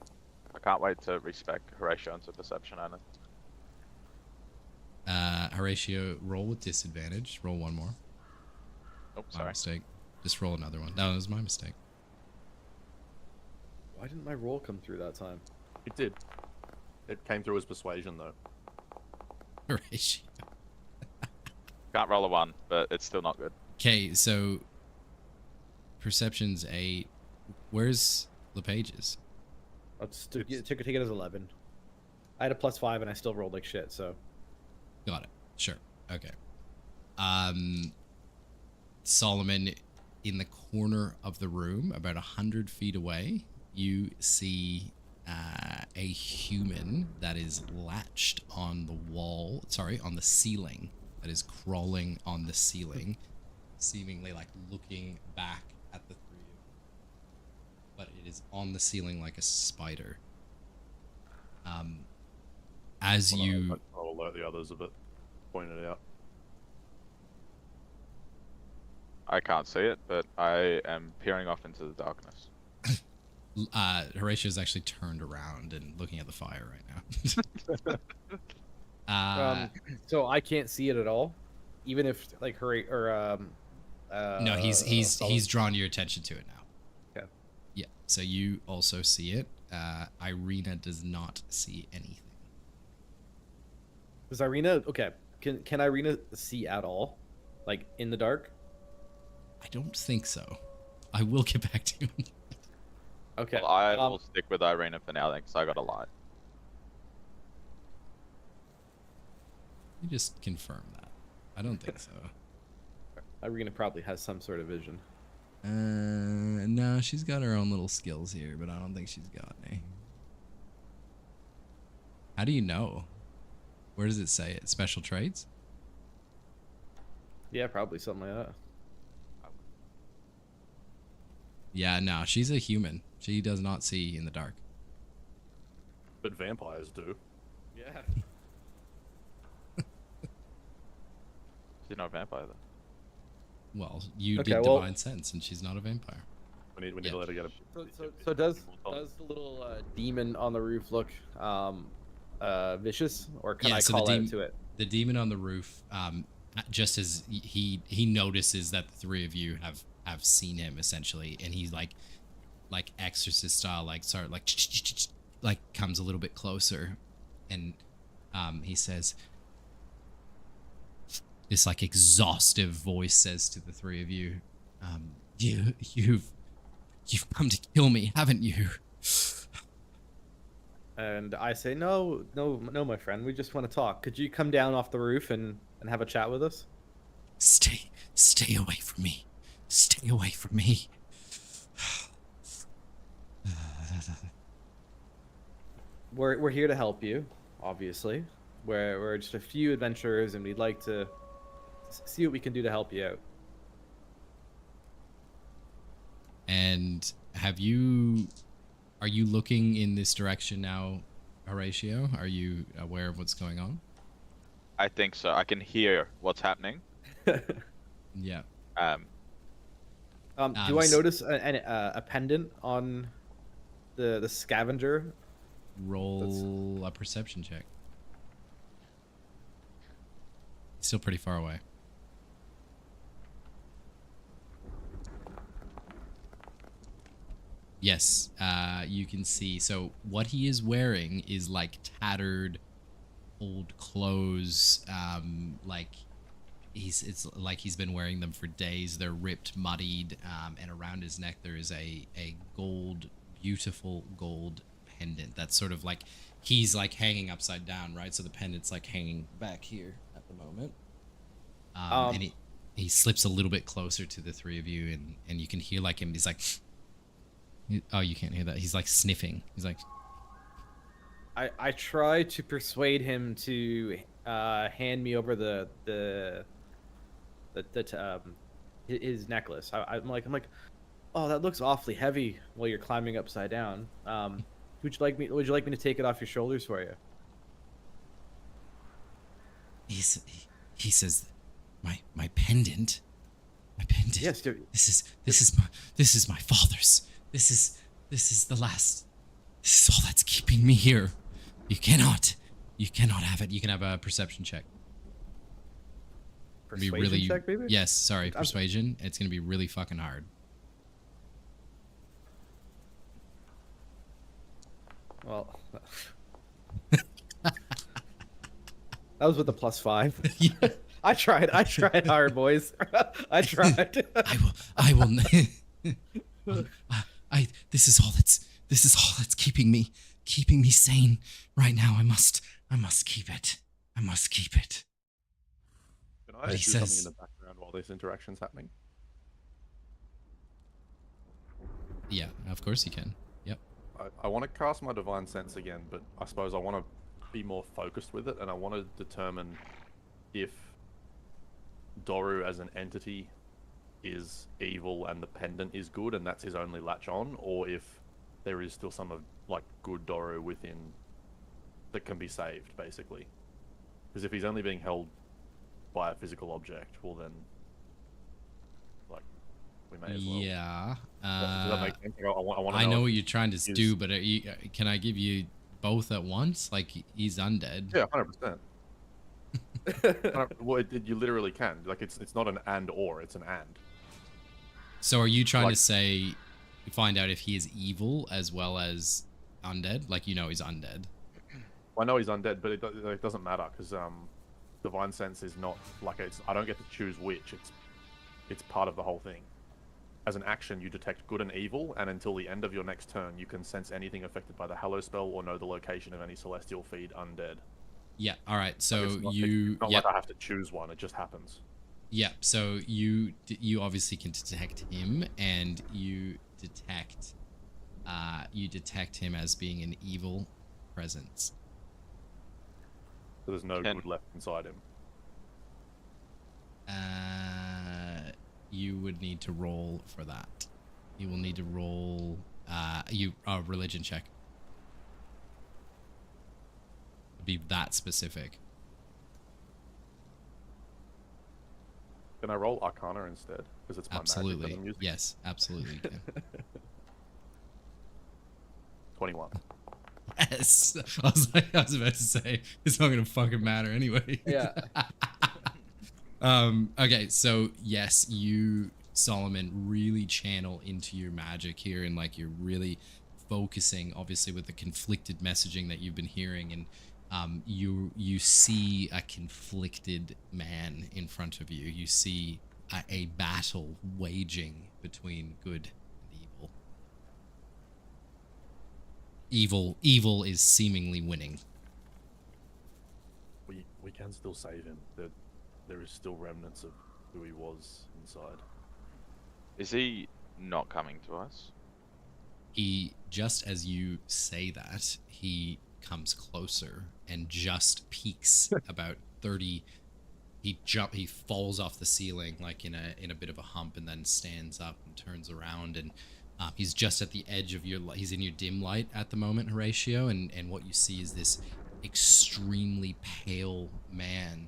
D: I can't wait to respec Horatio into perception, Anna.
A: Horatio, roll with disadvantage. Roll one more.
D: Oh,
A: My
D: sorry.
A: mistake. Just roll another one. No, it was my mistake.
B: Why didn't my roll come through that time?
C: It did. It came through as persuasion though.
A: Horatio.
D: Can't roll a 1, but it's still not good.
A: Okay, so perception's 8. Where's LePage's?
B: Take it as 11. I had a +5 and I still rolled like shit. So.
A: Got it. Sure. Okay. Solomon, in the corner of the room, about 100 feet away, you see a human that is latched on the wall. Sorry, on the ceiling. That is crawling on the ceiling, seemingly like looking back at the three of you. But it is on the ceiling like a spider. As you...
C: I'll alert the others of it. Point it out.
D: I can't see it, but I am peering off into the darkness.
A: Horatio's actually turned around and looking at the fire right now.
B: So I can't see it at all, even if like
A: no, he's drawn your attention to it now.
B: Okay.
A: Yeah. So you also see it. Irina does not see anything.
B: Does Irina? Okay. Can Irina see at all, like in the dark?
A: I don't think so. I will get back to you.
B: Okay.
D: Well, I will stick with Irina for now then, because I got a light.
A: You just confirm that. I don't think so.
B: Irina probably has some sort of vision.
A: No, she's got her own little skills here, but I don't think she's got any. How do you know? Where does it say it? Special traits?
B: Yeah, probably something like that.
A: Yeah, no, she's a human. She does not see in the dark.
C: But vampires do.
B: Yeah.
D: She's not a vampire though.
A: Well, you did divine sense, and she's not a vampire.
C: We need to let her get a...
B: So does the little demon on the roof look vicious, or can I call out to it?
A: The demon on the roof, just as he notices that the three of you have seen him essentially, and he's like exorcist style, like comes a little bit closer, and he says, this like exhaustive voice says to the three of you, you've come to kill me, haven't you?
B: And I say, no, my friend, we just want to talk. Could you come down off the roof and have a chat with us?
A: Stay away from me. Stay away from me.
B: We're here to help you, obviously. We're just a few adventurers, and we'd like to see what we can do to help you out.
A: And are you looking in this direction now, Horatio? Are you aware of what's going on?
D: I think so. I can hear what's happening.
A: Yeah.
B: Do I notice a pendant on the scavenger?
A: Roll a perception check. Still pretty far away. Yes, you can see. So what he is wearing is like tattered, old clothes. Like it's like he's been wearing them for days. They're ripped, muddied, and around his neck there is a gold, beautiful gold pendant. That's sort of like he's like hanging upside down, right? So the pendant's like hanging back here at the moment. And he slips a little bit closer to the three of you, and you can hear like him. He's like. Oh, you can't hear that. He's like sniffing. He's like.
B: I try to persuade him to hand me over his necklace. I'm like, oh, that looks awfully heavy while you're climbing upside down. Would you like me to take it off your shoulders for you?
A: He says, my pendant. My pendant.
B: Yes.
A: This is my father's. This is the last. This is all that's keeping me here. You cannot have it. You can have a perception check.
B: Persuasion check, baby?
A: Yes, sorry, persuasion. It's gonna be really fucking hard.
B: Well, that was with the +5.
A: Yeah.
B: I tried hard, boys. I tried.
A: I will. This is all that's keeping me sane right now. I must keep it. I must keep it.
C: Can I do something in the background while this interaction's happening?
A: Yeah, of course you can. Yep.
C: I want to cast my Divine Sense again, but I suppose I want to be more focused with it, and I want to determine if Doru as an entity is evil and the pendant is good and that's his only latch on, or if there is still some of like good Doru within that can be saved, basically. Because if he's only being held by a physical object, well then, like, we may as well.
A: Yeah.
C: Does that make sense?
A: I know what you're trying to do, but can I give you both at once? Like, he's undead.
C: Yeah, 100%. Well, you literally can. Like, it's not an and or, it's an and.
A: So are you trying to say, find out if he is evil as well as undead? Like, you know he's undead.
C: I know he's undead, but it doesn't matter, because Divine Sense is not, like, I don't get to choose which. It's part of the whole thing. As an action, you detect good and evil, and until the end of your next turn, you can sense anything affected by the Hallow spell or know the location of any celestial feed undead.
A: Yeah, alright, so
C: it's not like I have to choose one, it just happens.
A: Yeah, so you obviously can detect him, and you detect him as being an evil presence.
C: So there's no good left inside him.
A: You would need to roll for that. You will need to roll a religion check. Be that specific.
C: Can I roll Arcana instead? Because it's my magic that I'm using.
A: Yes, absolutely. You can.
C: 21.
A: Yes. I was about to say it's not gonna fucking matter anyway.
B: Yeah.
A: Okay, so yes, you, Solomon, really channel into your magic here, and like you're really focusing, obviously, with the conflicted messaging that you've been hearing, and you see a conflicted man in front of you. You see a battle waging between good and evil. Evil is seemingly winning.
C: We can still save him. There is still remnants of who he was inside.
D: Is he not coming to us?
A: He, just as you say that, he comes closer and just peaks about 30. He falls off the ceiling like in a bit of a hump, and then stands up and turns around, and He's just at the edge of he's in your dim light at the moment, Horatio, and what you see is this extremely pale man,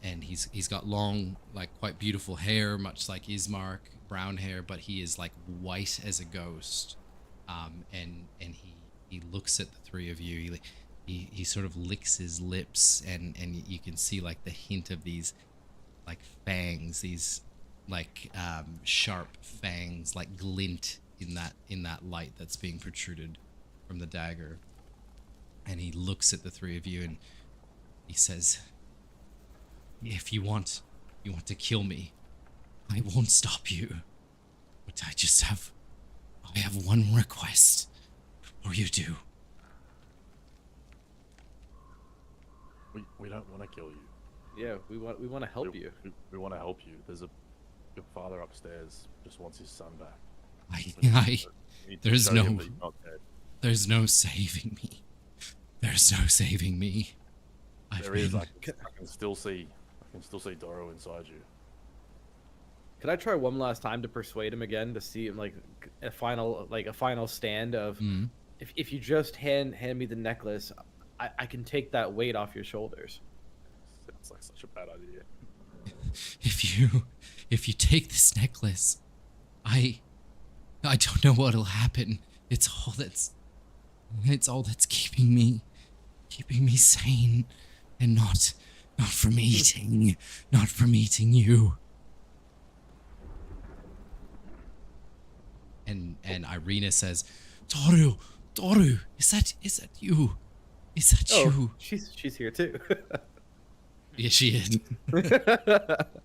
A: and he's got long, like quite beautiful hair, much like Ismark, brown hair, but he is like white as a ghost, and he looks at the three of you. He sort of licks his lips, and you can see like the hint of these like fangs, these like sharp fangs, like glint in that light that's being protruded from the dagger. And he looks at the three of you and he says, if you want to kill me, I won't stop you, but I have one request before you do.
C: We don't want to kill you.
B: Yeah, we want to help you.
C: We want to help you. Your father upstairs just wants his son back.
A: There's no saving me. There's no saving me.
C: I can still see Doro inside you.
B: Could I try one last time to persuade him again to see him like a final stand of if you just hand me the necklace, I can take that weight off your shoulders.
C: Sounds like such a bad idea.
A: If you take this necklace, I don't know what'll happen. It's all that's keeping me sane, and not from eating you. And Irina says, Toru, is that you? Is that you?
B: She's here too.
A: Yeah, she is.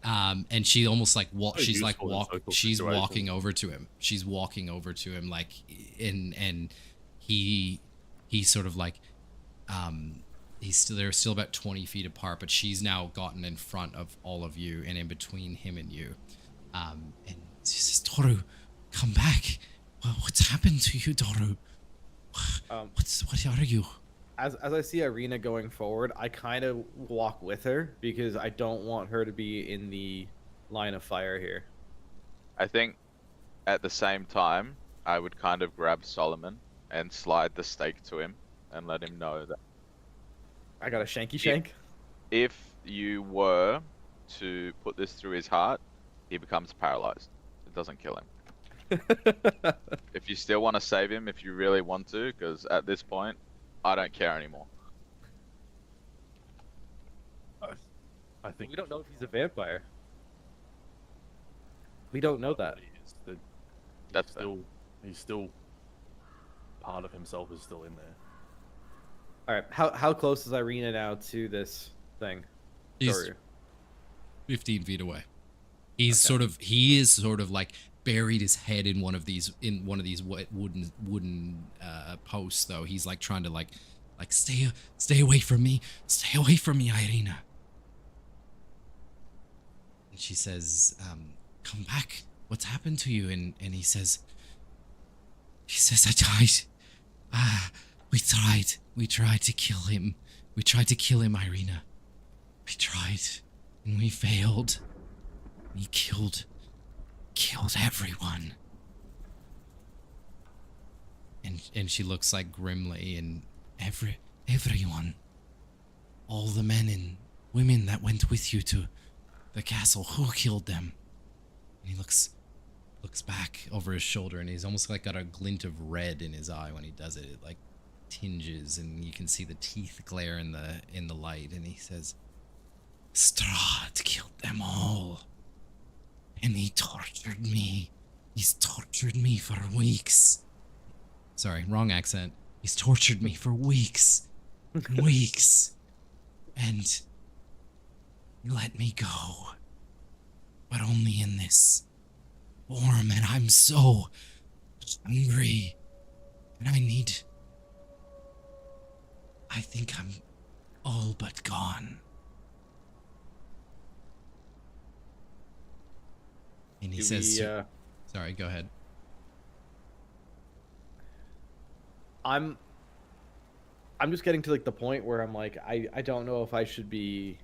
A: And she almost like she's walking over to him. She's walking over to him like and he sort of like they're still about 20 feet apart, but she's now gotten in front of all of you and in between him and you. And she says, Toru, come back. What's happened to you, Toru? What are you?
B: As I see Irina going forward, I kind of walk with her because I don't want her to be in the line of fire here.
D: I think at the same time, I would kind of grab Solomon and slide the stake to him and let him know that
B: I got a shanky shank.
D: If you were to put this through his heart, he becomes paralyzed. It doesn't kill him. If you still want to save him, if you really want to, because at this point, I don't care anymore.
C: I think
B: we don't know if he's a vampire. We don't know that.
C: That's he's still part of himself is still in there.
B: All right, how close is Irina now to this thing?
A: He's 15 feet away. He is sort of like buried his head in one of these wooden posts, though. He's like trying to like stay away from me, Irina. And she says, come back. What's happened to you? And he says I died. We tried to kill him. We tried to kill him, Irina. We tried and we failed. He killed everyone. And she looks like grimly, and everyone, all the men and women that went with you to the castle, who killed them? And he looks back over his shoulder, and he's almost like got a glint of red in his eye when he does it. It like tinges, and you can see the teeth glare in the light. And he says, Strahd killed them all. And he tortured me. He's tortured me for weeks. Sorry, wrong accent. He's tortured me for weeks. Weeks. And he let me go. But only in this form. And I'm so hungry. And I think I'm all but gone. And he says, sorry, go ahead.
B: I'm just getting to like the point where I'm like, I don't know if I should be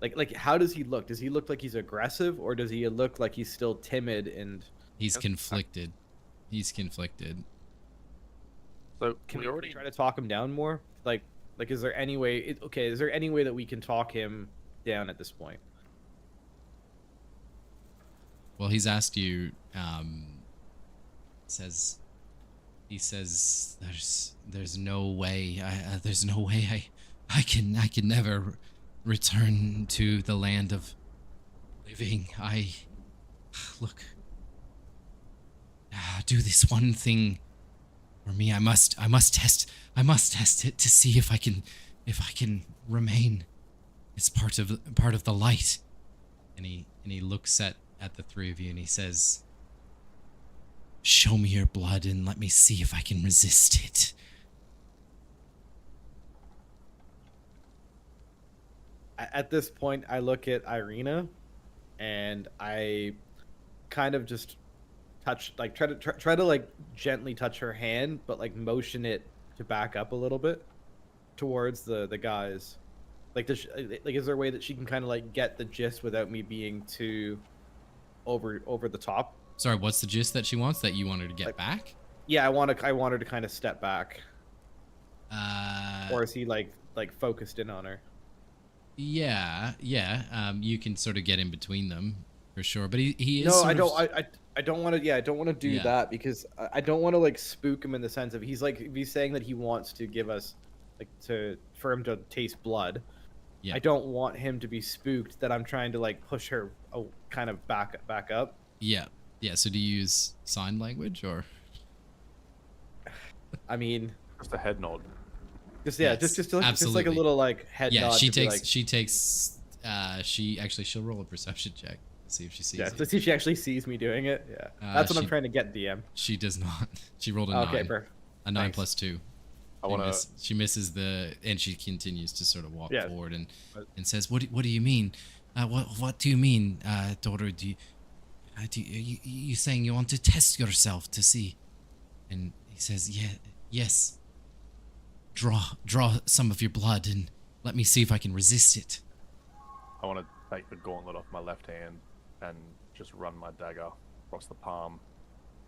B: like how does he look? Does he look like he's aggressive, or does he look like he's still timid and
A: he's conflicted? He's conflicted.
C: So
B: Can
C: we
B: we
C: already
B: try to talk him down more? Like, is there any way? Okay, is there any way that we can talk him down at this point?
A: Well, he's asked you. He says there's no way. There's no way I can never return to the land of living. Look. Do this one thing for me. I must test it to see if I can remain as part of the light. And he looks at the three of you and he says, "Show me your blood and let me see if I can resist it."
B: At this point, I look at Irina, and I kind of just try to like gently touch her hand, but like motion it to back up a little bit towards the guys. Like, is there a way that she can kind of like get the gist without me being too over the top?
A: Sorry, what's the gist that she wants that you want her to get back?
B: Yeah, I want her to kind of step back. Or is he like focused in on her?
A: Yeah. You can sort of get in between them for sure, but he is.
B: No, I don't want to. Yeah, I don't want to do that because I don't want to like spook him in the sense of he's saying that he wants to give us for him to taste blood. Yeah. I don't want him to be spooked that I'm trying to like push her kind of back up.
A: Yeah. So do you use sign language or?
B: I mean,
C: just a head nod.
B: Just like a little like head nod.
A: Yeah, she'll roll a perception check. See if she sees.
B: Yeah, to see if she actually sees me doing it. Yeah, that's what I'm trying to get. DM.
A: She does not. She rolled a 9.
B: Okay, perfect.
A: A 9 plus 2. She misses and she continues to sort of walk forward and says, "What do you mean? What do you mean, daughter? You saying you want to test yourself to see?" And he says, yes. Draw some of your blood and let me see if I can resist it.
C: I want to take the gauntlet off my left hand and just run my dagger across the palm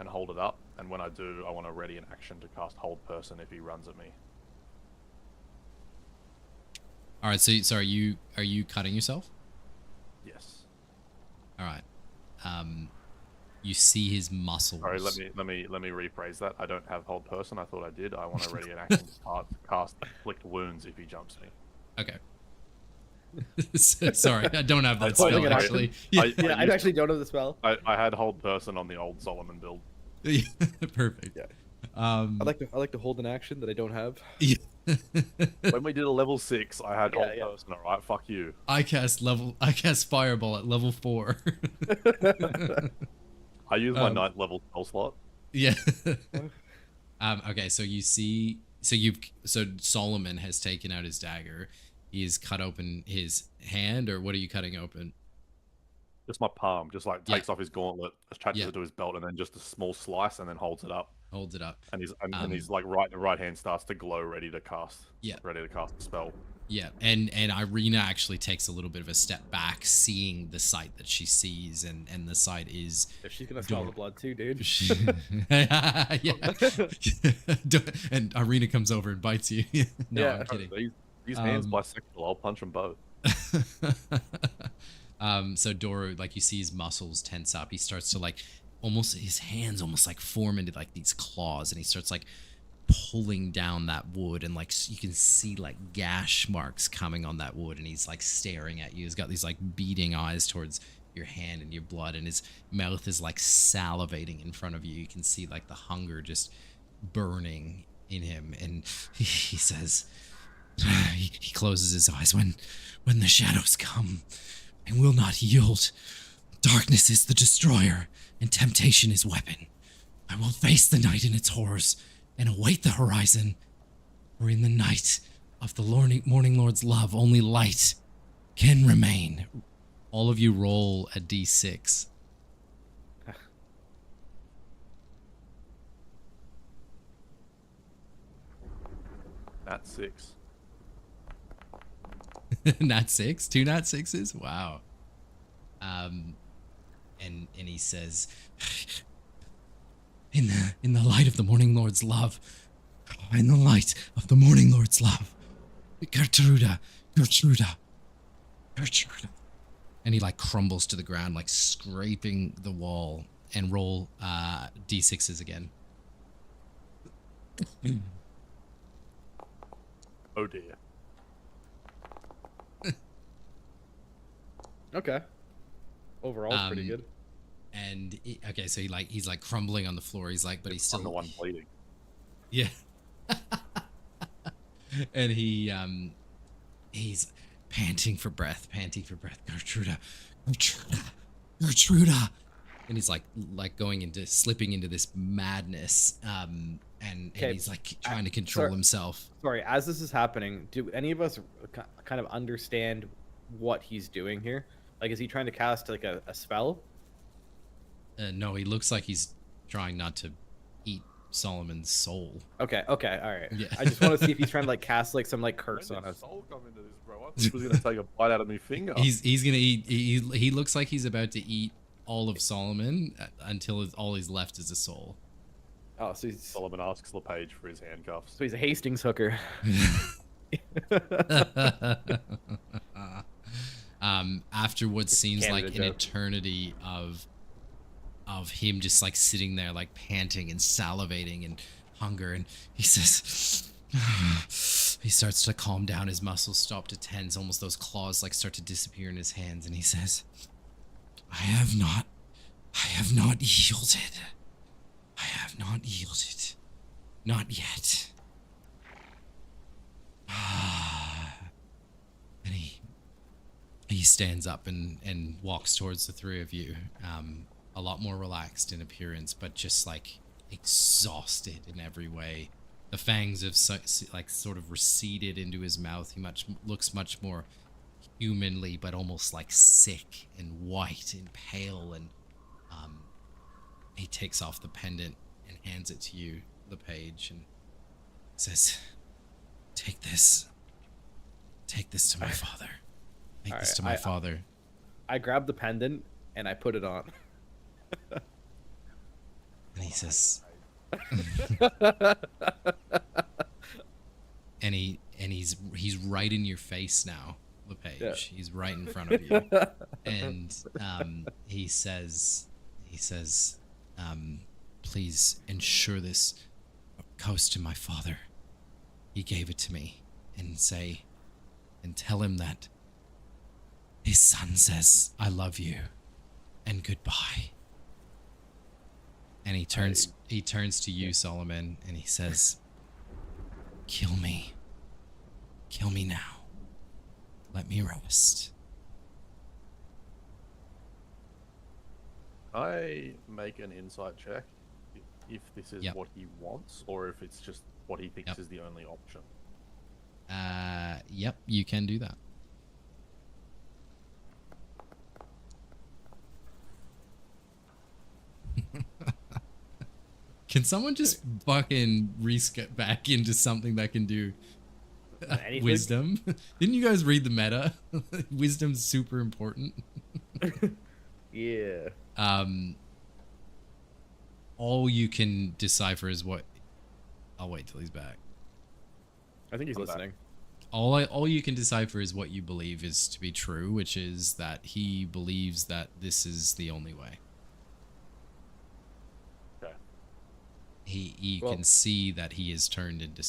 C: and hold it up. And when I do, I want to ready an action to cast Hold Person if he runs at me.
A: All right. So are you cutting yourself?
C: Yes.
A: All right. You see his muscles.
C: Sorry, let me rephrase that. I don't have Hold Person. I thought I did. I want to ready an action to cast Inflict Wounds if he jumps me.
A: Okay. Sorry, I don't have that spell actually.
B: I actually don't have the spell.
C: I had Hold Person on the old Solomon build.
A: Yeah, perfect.
B: Yeah. I like to hold an action that I don't have.
A: Yeah.
C: When we did a level 6, I had Hold Person. All right, fuck you.
A: I cast Fireball at level 4.
C: I use my 9th level spell slot.
A: Yeah. Okay, so you see, so Solomon has taken out his dagger. He's cut open his hand, or what are you cutting open?
C: Just my palm. Just like takes off his gauntlet, attaches it to his belt, and then just a small slice, and then holds it up.
A: Holds it up.
C: And he's like the right hand starts to glow, ready to cast. Yeah. Ready to cast the spell.
A: Yeah, and Irina actually takes a little bit of a step back, seeing the sight that she sees, and the sight is.
B: Yeah, she's gonna smell the blood too, dude.
A: Yeah. And Irina comes over and bites you. No, I'm kidding.
C: These hands bisexual. I'll punch them both.
A: So Doro, like, you see his muscles tense up. He starts to his hands almost like form into like these claws, and he starts like pulling down that wood, and like you can see like gash marks coming on that wood, and he's like staring at you. He's got these like beating eyes towards your hand and your blood, and his mouth is like salivating in front of you. You can see like the hunger just burning in him, and he says, he closes his eyes. When the shadows come, I will not yield. Darkness is the destroyer, and temptation is weapon. I will face the night in its horrors and await the horizon, for in the night of the Morning Lord's love, only light can remain. All of you roll a d6.
C: Nat 6.
A: Nat 6? 2 Nat 6s? Wow. And he says, in the light of the Morning Lord's love. In the light of the Morning Lord's love. Gertruda. Gertruda. Gertruda. And he like crumbles to the ground, like scraping the wall. And roll d6s again.
C: Oh dear.
B: Okay. Overall, pretty good.
A: And okay, so he's like crumbling on the floor. He's like, but he's still
C: the one bleeding.
A: Yeah. And he's panting for breath. Gertruda, Gertruda, Gertruda. And he's like slipping into this madness. And he's like trying to control himself.
B: Sorry, as this is happening, do any of us kind of understand what he's doing here? Like, is he trying to cast like a spell?
A: No, he looks like he's trying not to eat Solomon's soul.
B: Okay, all right.
A: Yeah.
B: I just want to see if he's trying to like cast like some like curse on us.
C: Soul come into this, bro. I thought he was gonna take a bite out of my finger.
A: He's gonna eat. He looks like he's about to eat all of Solomon until all he's left is a soul.
B: Oh, so
C: Solomon asks LePage for his handcuffs.
B: So he's a Hastings hooker.
A: After what seems
B: Canada
A: like an
B: joke.
A: eternity of him just like sitting there like panting and salivating and hunger, and he says he starts to calm down, his muscles stop to tense, almost those claws like start to disappear in his hands, and he says, I have not yielded. I have not yielded. Not yet. And he stands up and walks towards the three of you, a lot more relaxed in appearance, but just like exhausted in every way. The fangs have like sort of receded into his mouth. He looks much more humanly, but almost like sick and white and pale. And he takes off the pendant and hands it to you, LePage, and says, Take this to my father. Take this to my father.
B: I grab the pendant and I put it on.
A: And he says, and he's right in your face now, LePage.
B: Yeah.
A: He's right in front of you. And he says, please ensure this goes to my father. He gave it to me. And tell him that his son says, I love you and goodbye. And he turns to you, Solomon, and he says, kill me now. Let me rest.
C: I make an insight check if this is what he wants, or if it's just what he thinks is the only option.
A: Yep, you can do that. Can someone just fucking reset back into something that can do wisdom? Didn't you guys read the meta? Wisdom's super important.
B: Yeah.
A: All you can decipher is what. I'll wait till he's back.
B: I think he's listening.
A: All you can decipher is what you believe is to be true, which is that he believes that this is the only way.
C: Okay.
A: You can see that he is turned into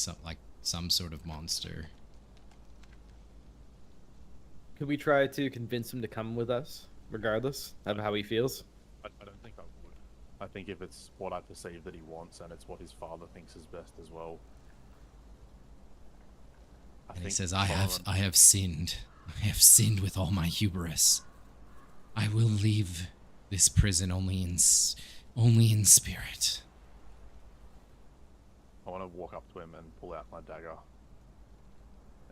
A: some sort of monster.
B: Could we try to convince him to come with us, regardless of how he feels?
C: I don't think I would. I think if it's what I perceive that he wants, and it's what his father thinks is best as well.
A: And he says, I have sinned. I have sinned with all my hubris. I will leave this prison only in spirit.
C: I want to walk up to him and pull out my dagger.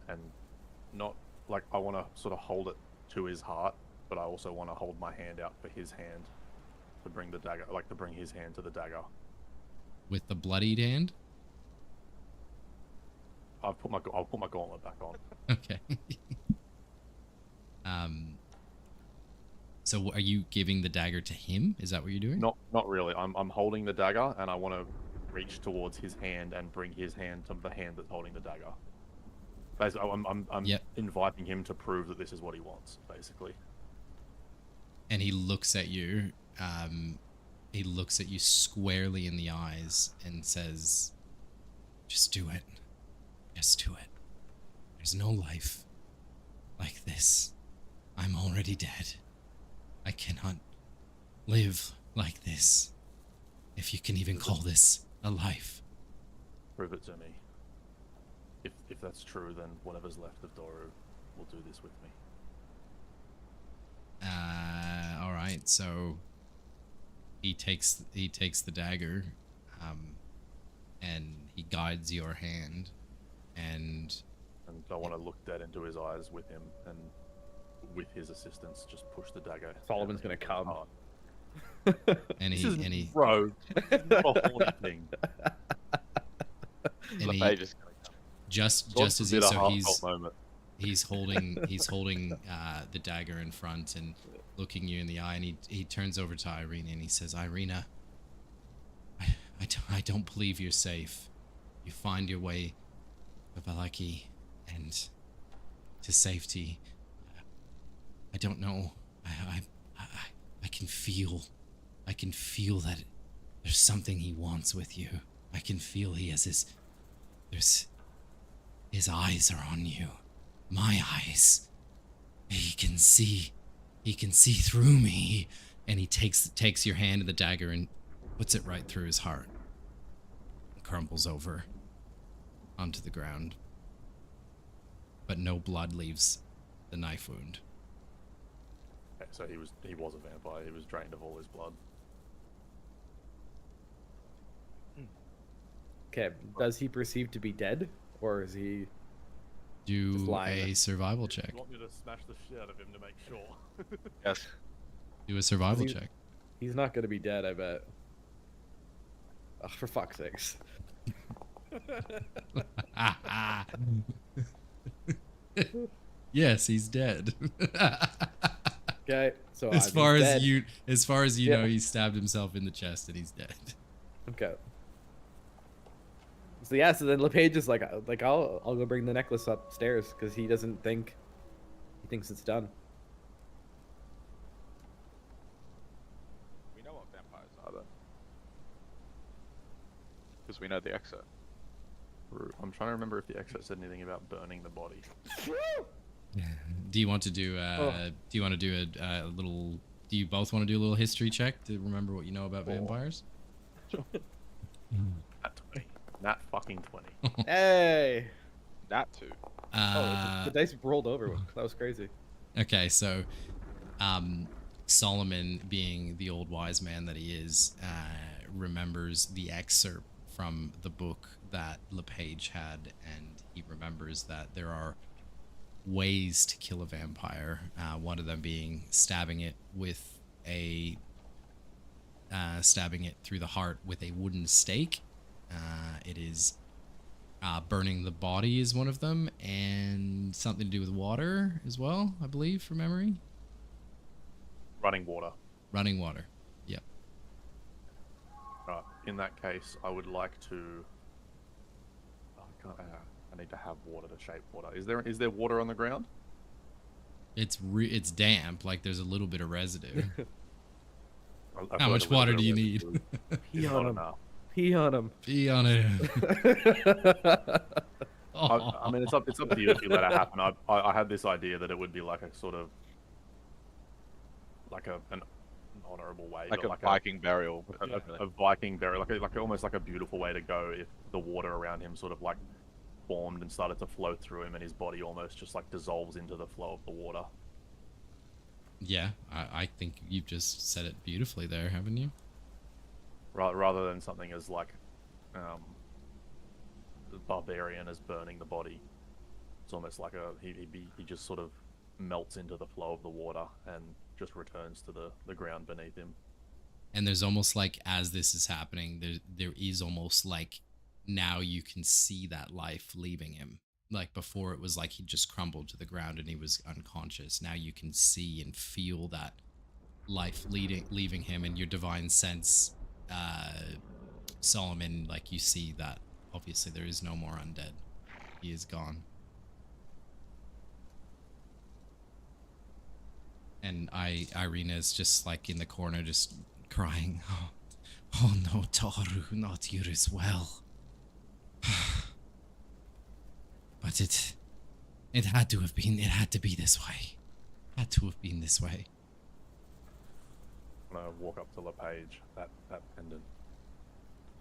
C: And not, like, I want to sort of hold it to his heart, but I also want to hold my hand out for his hand to bring the dagger, like to bring his hand to the dagger.
A: With the bloodied hand?
C: I'll put my gauntlet back on.
A: Okay. So are you giving the dagger to him? Is that what you're doing?
C: Not really. I'm holding the dagger, and I want to reach towards his hand and bring his hand to the hand that's holding the dagger. Basically, I'm inviting him to prove that this is what he wants, basically.
A: And he looks at you. He looks at you squarely in the eyes and says, "Just do it. Just do it. There's no life like this. I'm already dead. I cannot live like this. If you can even call this a life."
C: Prove it to me. If that's true, then whatever's left of Doru will do this with me.
A: All right. So he takes the dagger, and he guides your hand, and
C: I want to look dead into his eyes with him, and with his assistance, just push the dagger.
B: Solomon's gonna come.
A: And he
C: bro, not a horny thing.
A: And he, just as he, so he's holding the dagger in front and looking you in the eye, and he turns over to Irina and he says, "Irina, I don't believe you're safe. You find your way to Valaki and to safety. I don't know. I can feel that there's something he wants with you. I can feel he has his eyes are on you. My eyes. He can see through me." And he takes your hand and the dagger and puts it right through his heart. It crumbles over onto the ground. But no blood leaves the knife wound.
C: Okay, so he was a vampire. He was drained of all his blood.
B: Okay, does he perceive to be dead, or is he
A: do a survival check?
C: You want me to smash the shit out of him to make sure?
D: Yes.
A: Do a survival check.
B: He's not gonna be dead, I bet. Oh, for fuck's sakes.
A: Yes, he's dead.
B: Okay, so
A: as far as you know, he stabbed himself in the chest and he's dead.
B: Okay. So yeah, so then LePage is like I'll go bring the necklace upstairs because he thinks it's done.
D: We know what vampires are, though. Because we know the exit.
C: I'm trying to remember if the exit said anything about burning the body.
A: Do you want to do a little? Do you both want to do a little history check to remember what you know about vampires?
C: Nat fucking 20.
B: Hey.
D: That too.
B: The dice rolled over. That was crazy.
A: Okay, so Solomon, being the old wise man that he is, remembers the excerpt from the book that LePage had, and he remembers that there are ways to kill a vampire. One of them being stabbing it through the heart with a wooden stake. It is burning the body is one of them, and something to do with water as well, I believe, from memory.
C: Running water.
A: Running water. Yep.
C: Right. In that case, I would like to. I need to have water to shape water. Is there water on the ground?
A: It's damp. Like there's a little bit of residue.
C: How
A: much water do you need?
B: Pee on him. Pee on him.
A: Pee on him.
C: I mean, it's up to you if you let it happen. I had this idea that it would be like a sort of like an honorable way,
D: like a Viking burial.
C: A Viking burial, like almost like a beautiful way to go if the water around him sort of like formed and started to flow through him, and his body almost just like dissolves into the flow of the water.
A: Yeah, I think you've just said it beautifully there, haven't you?
C: Rather than something as like the barbarian as burning the body, it's almost like he just sort of melts into the flow of the water and just returns to the ground beneath him.
A: And there's almost like, as this is happening, there is almost like now you can see that life leaving him. Like before it was like he just crumbled to the ground and he was unconscious. Now you can see and feel that life leaving him, and your divine sense, Solomon, like you see that obviously there is no more undead. He is gone. And Irina is just like in the corner, just crying. Oh no, Taru, not you as well. But it had to have been. It had to be this way. Had to have been this way.
C: I'm gonna walk up to LePage. That pendant.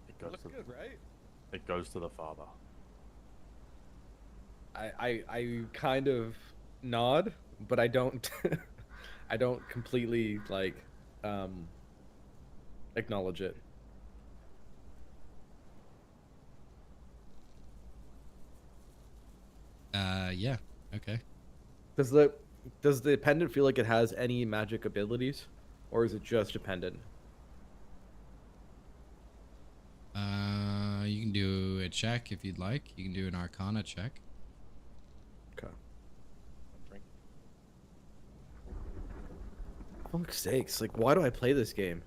C: It goes to
B: good, right?
C: It goes to the father.
B: I kind of nod, but I don't I don't completely like acknowledge it.
A: Yeah. Okay.
B: Does the pendant feel like it has any magic abilities, or is it just a pendant?
A: You can do a check if you'd like. You can do an Arcana check.
B: Okay. Fuck's sakes! Like, why do I play this game?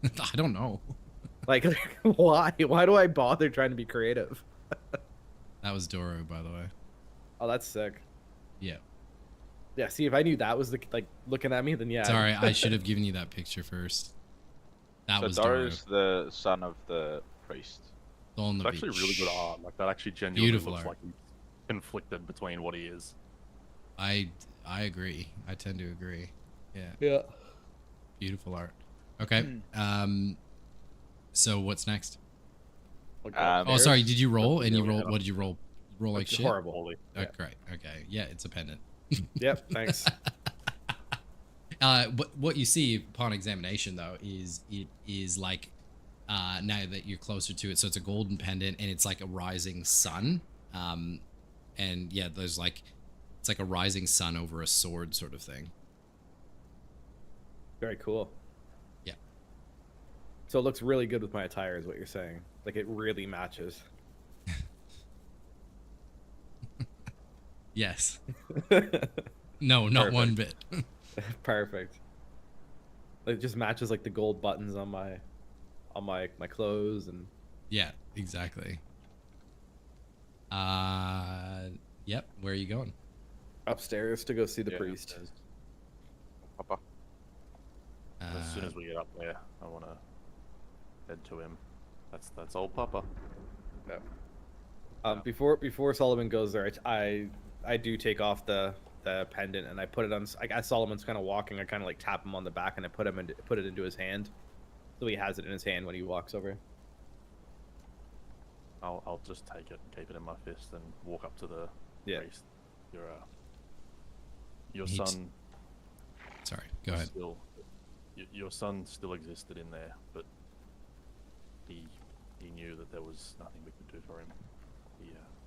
A: I don't know.
B: Like, why? Why do I bother trying to be creative?
A: That was Doro, by the way.
B: Oh, that's sick.
A: Yeah.
B: Yeah. See, if I knew that was the like looking at me, then yeah.
A: Sorry, I should have given you that picture first. That
D: so
A: was
D: Doro's the son of the priest.
A: On the
C: It's actually
A: beach.
C: really good art. Like that actually genuinely
A: Beautiful
C: looks
A: art.
C: like he's conflicted between what he is.
A: I agree. I tend to agree. Yeah.
B: Yeah.
A: Beautiful art. Okay. So what's next?
B: Like,
A: Oh, sorry. Did you roll? And you
C: Yeah,
A: roll? What did you roll? Roll like
B: it's
A: shit.
B: horrible.
C: Holy.
A: Oh, great. Okay. Yeah, it's a pendant.
B: Yep. Thanks.
A: What you see upon examination though is it is like now that you're closer to it, so it's a golden pendant and it's like a rising sun. And yeah, there's like it's like a rising sun over a sword sort of thing.
B: Very cool.
A: Yeah.
B: So it looks really good with my attire, is what you're saying. Like it really matches.
A: Yes. No, not
B: Perfect.
A: one bit.
B: Perfect. It just matches like the gold buttons on my clothes and.
A: Yeah, exactly. Yep. Where are you going?
B: Upstairs to go see the
C: Yeah,
B: priest.
C: there's-
D: Papa.
C: As soon as we get up there, I want to head to him. That's old Papa.
B: Yeah. Before Solomon goes there, I do take off the pendant and I put it on. As Solomon's kind of walking, I kind of like tap him on the back and I put it into his hand, so he has it in his hand when he walks over.
C: I'll just take it and keep it in my fist and walk up to the priest. Your
A: Neat.
C: son.
A: Sorry. Go ahead.
C: Your son still existed in there, but he knew that there was nothing we could do for him.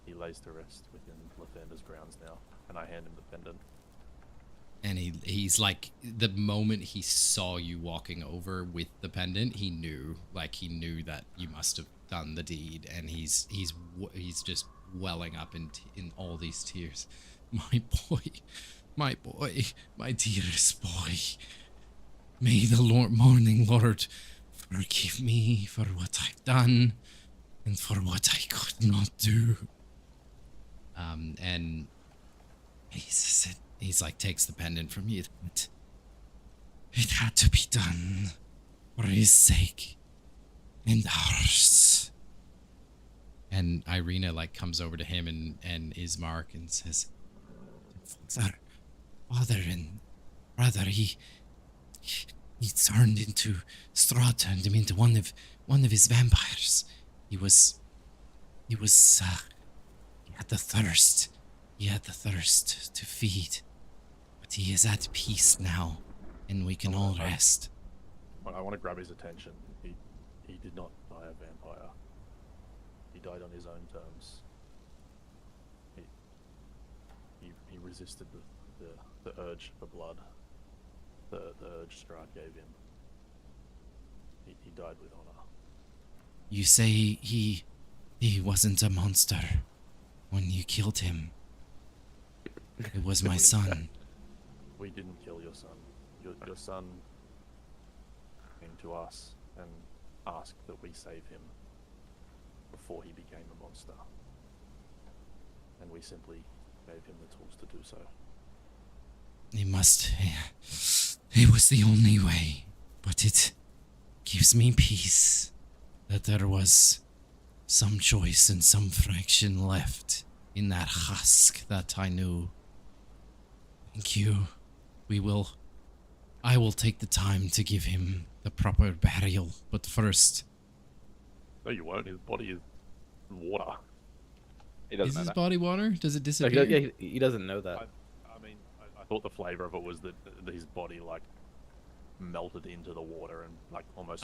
C: He lays to rest within Lathander's grounds now, and I hand him the pendant.
A: And he's like, the moment he saw you walking over with the pendant, he knew that you must have done the deed, and he's just welling up in all these tears. My boy, my dearest boy. May the morning Lord forgive me for what I've done and for what I could not do. And he's like, takes the pendant from you. It had to be done for his sake and ours. And Irina like comes over to him and Ismark and says, Father and brother, he turned into Strahd, turned him into one of his vampires. He had the thirst. He had the thirst to feed. But he is at peace now, and we can all rest.
C: I want to grab his attention. He did not die a vampire. He died on his own terms. He resisted the urge for blood. The urge Strahd gave him. He died with honor.
A: You say he wasn't a monster when you killed him. It was my son.
C: We didn't kill your son. Your son came to us and asked that we save him before he became a monster. And we simply gave him the tools to do so.
A: It must... It was the only way. But it gives me peace that there was some choice and some fraction left in that husk that I knew. Thank you. I will take the time to give him the proper burial, but first...
C: No, you won't. His body is water.
A: Is his body water? Does it disappear?
B: Yeah, he doesn't know that.
C: I mean, I thought the flavor of it was that his body, like, melted into the water and, like, almost...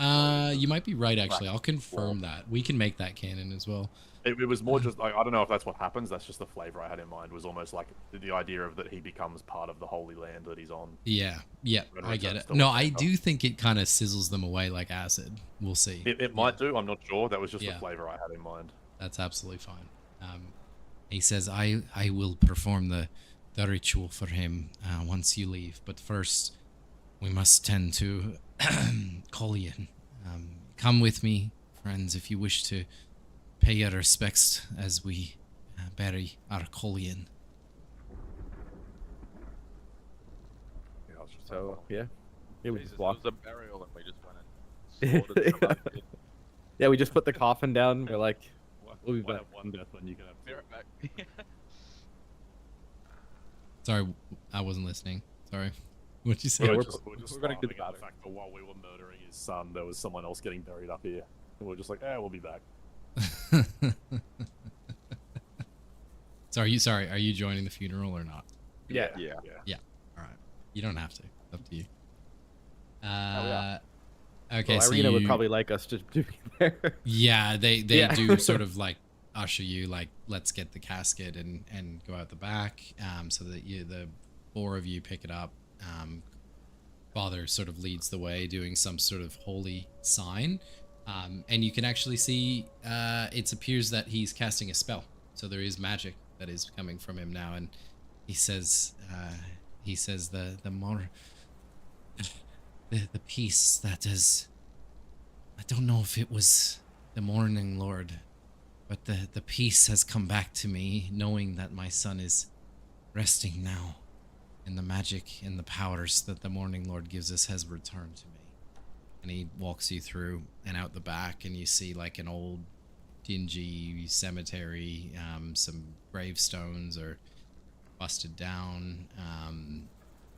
A: You might be right, actually. I'll confirm that. We can make that canon as well.
C: It was more just, like, I don't know if that's what happens. That's just the flavor I had in mind. Was almost like the idea of that he becomes part of the holy land that he's on.
A: Yeah, I get it. No, I do think it kind of sizzles them away like acid. We'll see.
C: It might do. I'm not sure. That was just the flavor I had in mind.
A: That's absolutely fine. He says, I will perform the ritual for him once you leave. But first, we must tend to Collian. Come with me, friends, if you wish to pay your respects as we bury our Collian.
B: So, yeah. We just walked.
D: It was a burial and we just went and slaughtered somebody.
B: Yeah, we just put the coffin down. We're like, we'll be back.
C: Have one death when you can have two.
D: Back.
A: Sorry, I wasn't listening. Sorry. What'd you say?
C: We're
B: we're
C: just
B: gonna do
C: laughing at the fact that while we were murdering his son, there was someone else getting buried up here. And we're just like, we'll be back.
A: So are you joining the funeral or not?
B: Yeah.
A: All right. You don't have to. It's up to you.
B: yeah.
A: Okay,
B: well,
A: so
B: Irina would probably like us to be there.
A: Yeah, they do sort of like usher you, like, let's get the casket and go out the back, so that the four of you pick it up. Father sort of leads the way, doing some sort of holy sign. And you can actually see, it appears that he's casting a spell. So there is magic that is coming from him now. And he says the peace that is, I don't know if it was the morning lord, but the peace has come back to me, knowing that my son is resting now. And the magic and the powers that the morning lord gives us has returned to me. And he walks you through and out the back, and you see like an old dingy cemetery. Some gravestones are busted down.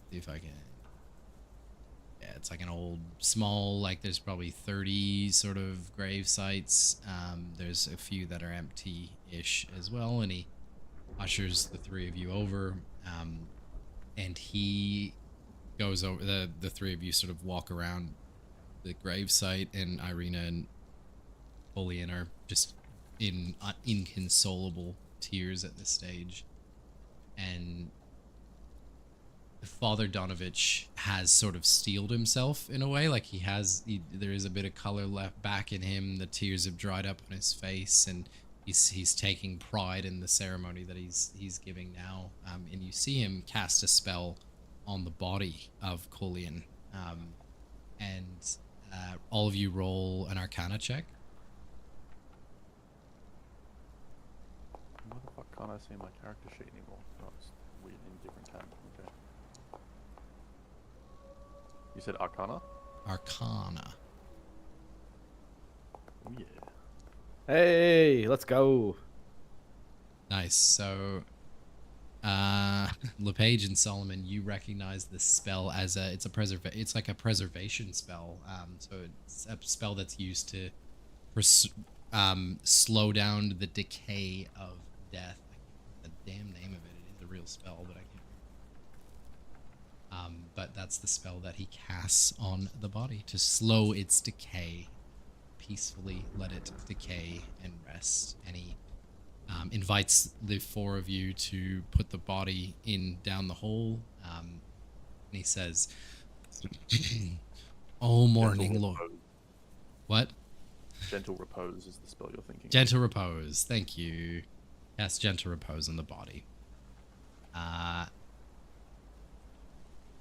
A: See if I can... Yeah, it's like an old, small, like there's probably 30 sort of grave sites. There's a few that are empty-ish as well, and he ushers the three of you over. And he goes over, the three of you sort of walk around the gravesite, and Irina and Polian are just in inconsolable tears at this stage. And Father Donovich has sort of steeled himself in a way, like there is a bit of color left back in him. The tears have dried up on his face, and he's taking pride in the ceremony that he's giving now. And you see him cast a spell on the body of Collian. And all of you roll an Arcana check.
C: Why the fuck can't I see my character sheet anymore? Oh, it's weird in a different tab. Okay. You said Arcana?
A: Arcana.
C: Oh, yeah.
B: Hey, let's go.
A: Nice. So, LePage and Solomon, you recognize this spell as it's like a preservation spell. So it's a spell that's used to slow down the decay of death. The damn name of it. It is a real spell, but I can't remember. But that's the spell that he casts on the body to slow its decay. Peacefully let it decay and rest. And he invites the four of you to put the body down the hole. And he says, "Oh, morning, Lord." What?
C: Gentle repose is the spell you're thinking.
A: Gentle repose. Thank you. Cast gentle repose on the body.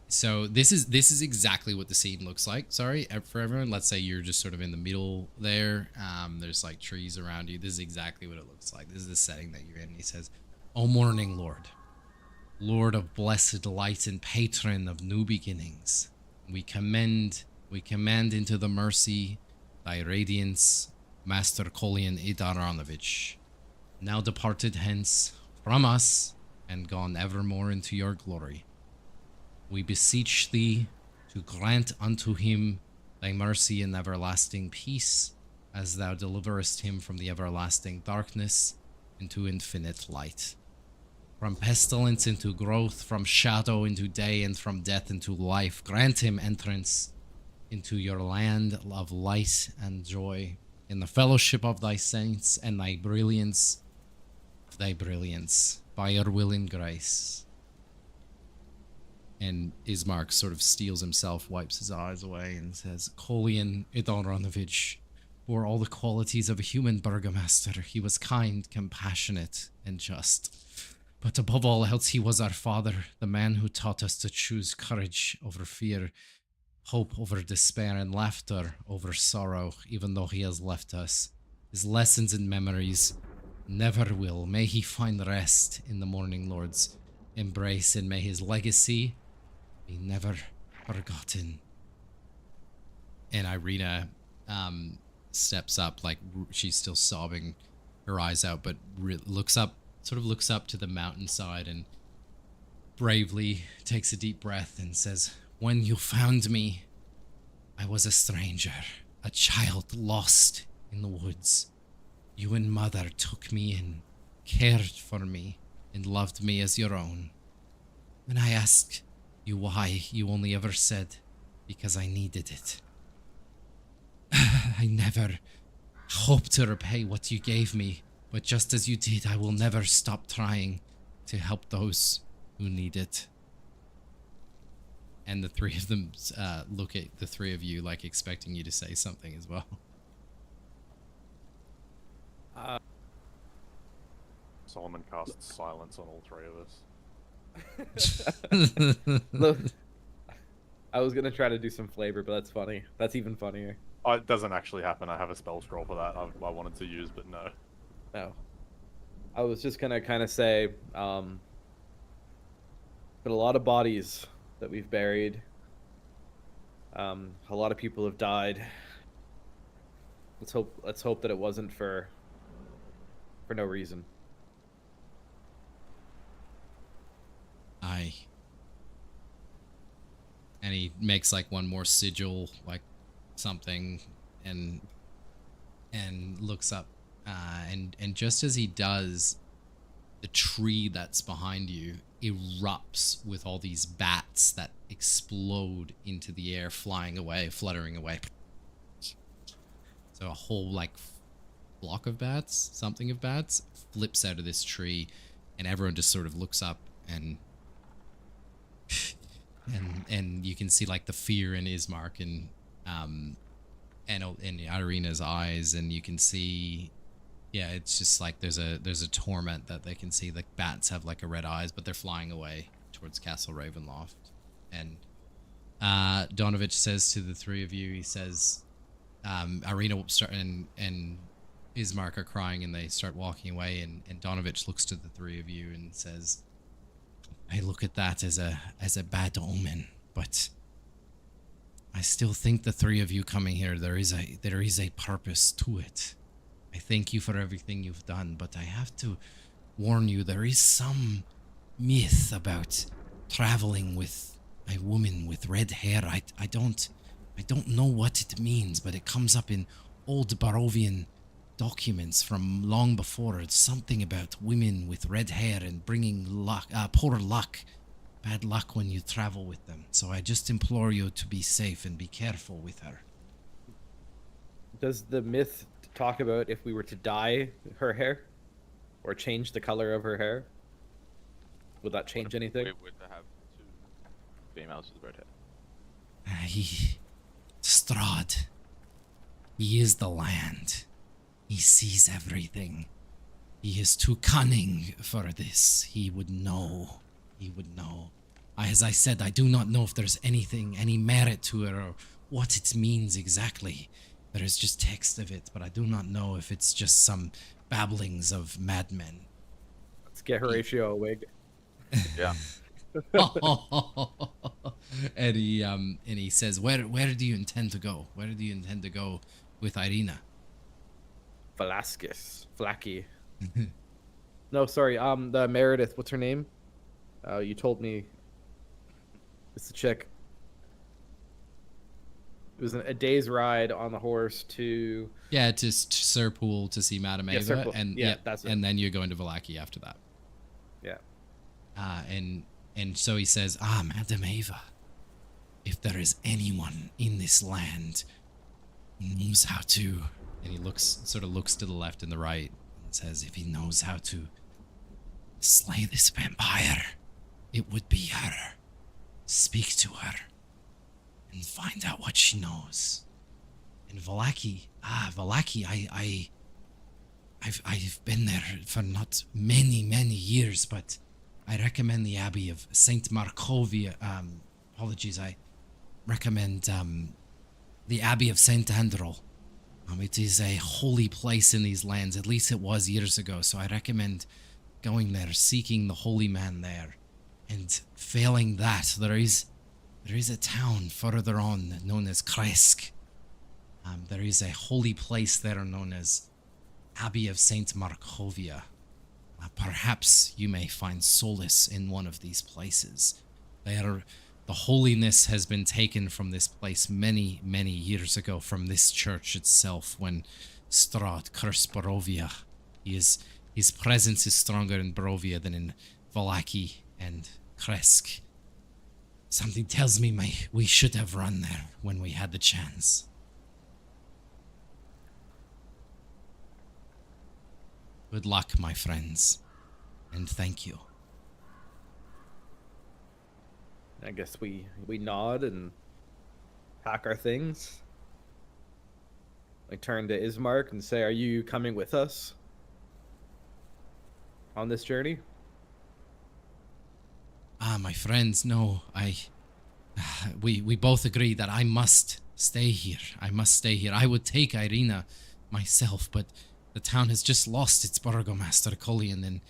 A: He So this is exactly what the scene looks like. Sorry for everyone. Let's say you're just sort of in the middle there. There's like trees around you. This is exactly what it looks like. This is the setting that you're in. He says, "O morning Lord, Lord of blessed light and patron of new beginnings, we commend into the mercy thy radiance, Master Kolian Idaronovich, now departed hence from us and gone evermore into your glory. We beseech thee to grant unto him thy mercy and everlasting peace, as thou deliverest him from the everlasting darkness into infinite light. From pestilence into growth, from shadow into day, and from death into life. Grant him entrance into your land of light and joy, in the fellowship of thy saints and thy brilliance, by your will and grace." And Ismark sort of steels himself, wipes his eyes away, and says, "Kolian Idaronovich bore all the qualities of a human burgomaster. He was kind, compassionate, and just. But above all else, he was our father, the man who taught us to choose courage over fear, hope over despair, and laughter over sorrow, even though he has left us. His lessons and memories never will. May he find rest in the Morning Lord's embrace, and may his legacy be never forgotten." And Irina steps up, like she's still sobbing her eyes out, but looks up to the mountainside and bravely takes a deep breath and says, "When you found me, I was a stranger, a child lost in the woods. You and Mother took me and cared for me and loved me as your own. When I asked you why, you only ever said, because I needed it. I never hoped to repay what you gave me, but just as you did, I will never stop trying to help those who need it." And the three of them look at the three of you like expecting you to say something as well.
C: Solomon casts silence on all three of us.
B: Look, I was gonna try to do some flavor, but that's funny. That's even funnier.
C: Oh, it doesn't actually happen. I have a spell scroll for that I wanted to use, but no.
B: No. I was just gonna kind of say, but a lot of bodies that we've buried. A lot of people have died. Let's hope that it wasn't for no reason.
A: Aye. And he makes like one more sigil, like something, and looks up, and just as he does, the tree that's behind you erupts with all these bats that explode into the air, flying away, fluttering away. So a whole like flock of bats, something of bats, flips out of this tree, and everyone just sort of looks up and you can see like the fear in Ismark and in Irina's eyes, and you can see, yeah, it's just like there's a torment that they can see. Like bats have like a red eyes, but they're flying away towards Castle Ravenloft. And Donovich says to the three of you, he says, Irina will start and Ismark are crying, and they start walking away, and Donovich looks to the three of you and says, "I look at that as a bad omen, but I still think the three of you coming here, there is a purpose to it. I thank you for everything you've done, but I have to warn you, there is some myth about traveling with a woman with red hair. I don't know what it means, but it comes up in old Barovian documents from long before. It's something about women with red hair and bringing luck, poor luck, bad luck when you travel with them. So I just implore you to be safe and be careful with her."
B: Does the myth talk about if we were to dye her hair or change the color of her hair? Would that change anything?
D: We would have two females with red hair.
A: Strahd. He is the land. He sees everything. He is too cunning for this. He would know. He would know. As I said, I do not know if there's any merit to it or what it means exactly. There is just text of it, but I do not know if it's just some babblings of madmen.
B: Let's get Horatio a wig.
D: Yeah.
A: And he says, where do you intend to go? Where do you intend to go with Irina?
B: Velasquez. Flacky. No, sorry. The Meredith. What's her name? You told me. It's the chick. It was a day's ride on the horse to...
A: Yeah, to Sirpool to see Madame Ava. And
B: that's it.
A: And then you're going to Vallaki after that.
B: Yeah.
A: And so he says, Madame Ava, if there is anyone in this land who knows how to... And he sort of looks to the left and the right and says, if he knows how to slay this vampire, it would be her. Speak to her and find out what she knows. And Vallaki, I've been there for not many years, but I recommend the Abbey of Saint Markovia. Apologies, I recommend the Abbey of Saint Androl. It is a holy place in these lands. At least it was years ago. So I recommend going there, seeking the holy man there, and failing that, there is a town further on known as Kresk. There is a holy place there known as Abbey of Saint Markovia. Perhaps you may find solace in one of these places. The holiness has been taken from this place many years ago, from this church itself, when Strahd cursed Barovia. His presence is stronger in Barovia than in Vallaki and Kresk. Something tells me we should have run there when we had the chance. Good luck, my friends, and thank you.
B: I guess we nod and pack our things. I turn to Ismark and say, are you coming with us on this journey?
A: My friends, no, we both agree that I must stay here. I would take Irina myself, but the town has just lost its burgomaster, Collian, and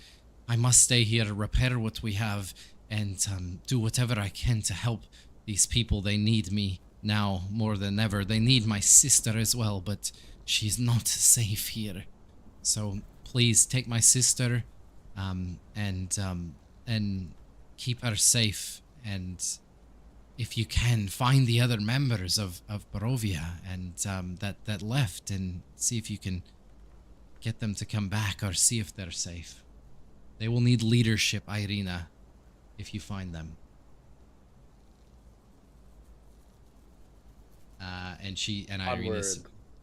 A: I must stay here, repair what we have, and do whatever I can to help these people. They need me now more than ever. They need my sister as well, but she's not safe here. So please take my sister, and keep her safe, and if you can, find the other members of Barovia and that left, and see if you can get them to come back or see if they're safe. They will need leadership, Irina, if you find them.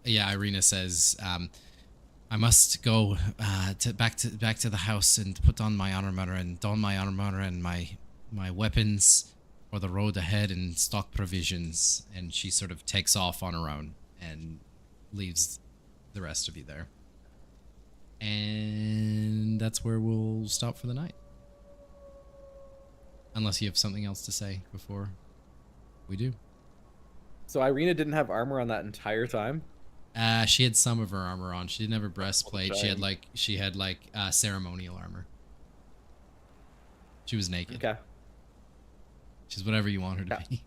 A: Irina says, I must go back to the house and put on my armor and don my armor and my weapons for the road ahead and stock provisions. And she sort of takes off on her own and leaves the rest of you there. And that's where we'll stop for the night. Unless you have something else to say before we do.
B: So Irina didn't have armor on that entire time?
A: She had some of her armor on. She didn't have a breastplate. She had like ceremonial armor. She was naked. Okay. She's whatever you want her to be.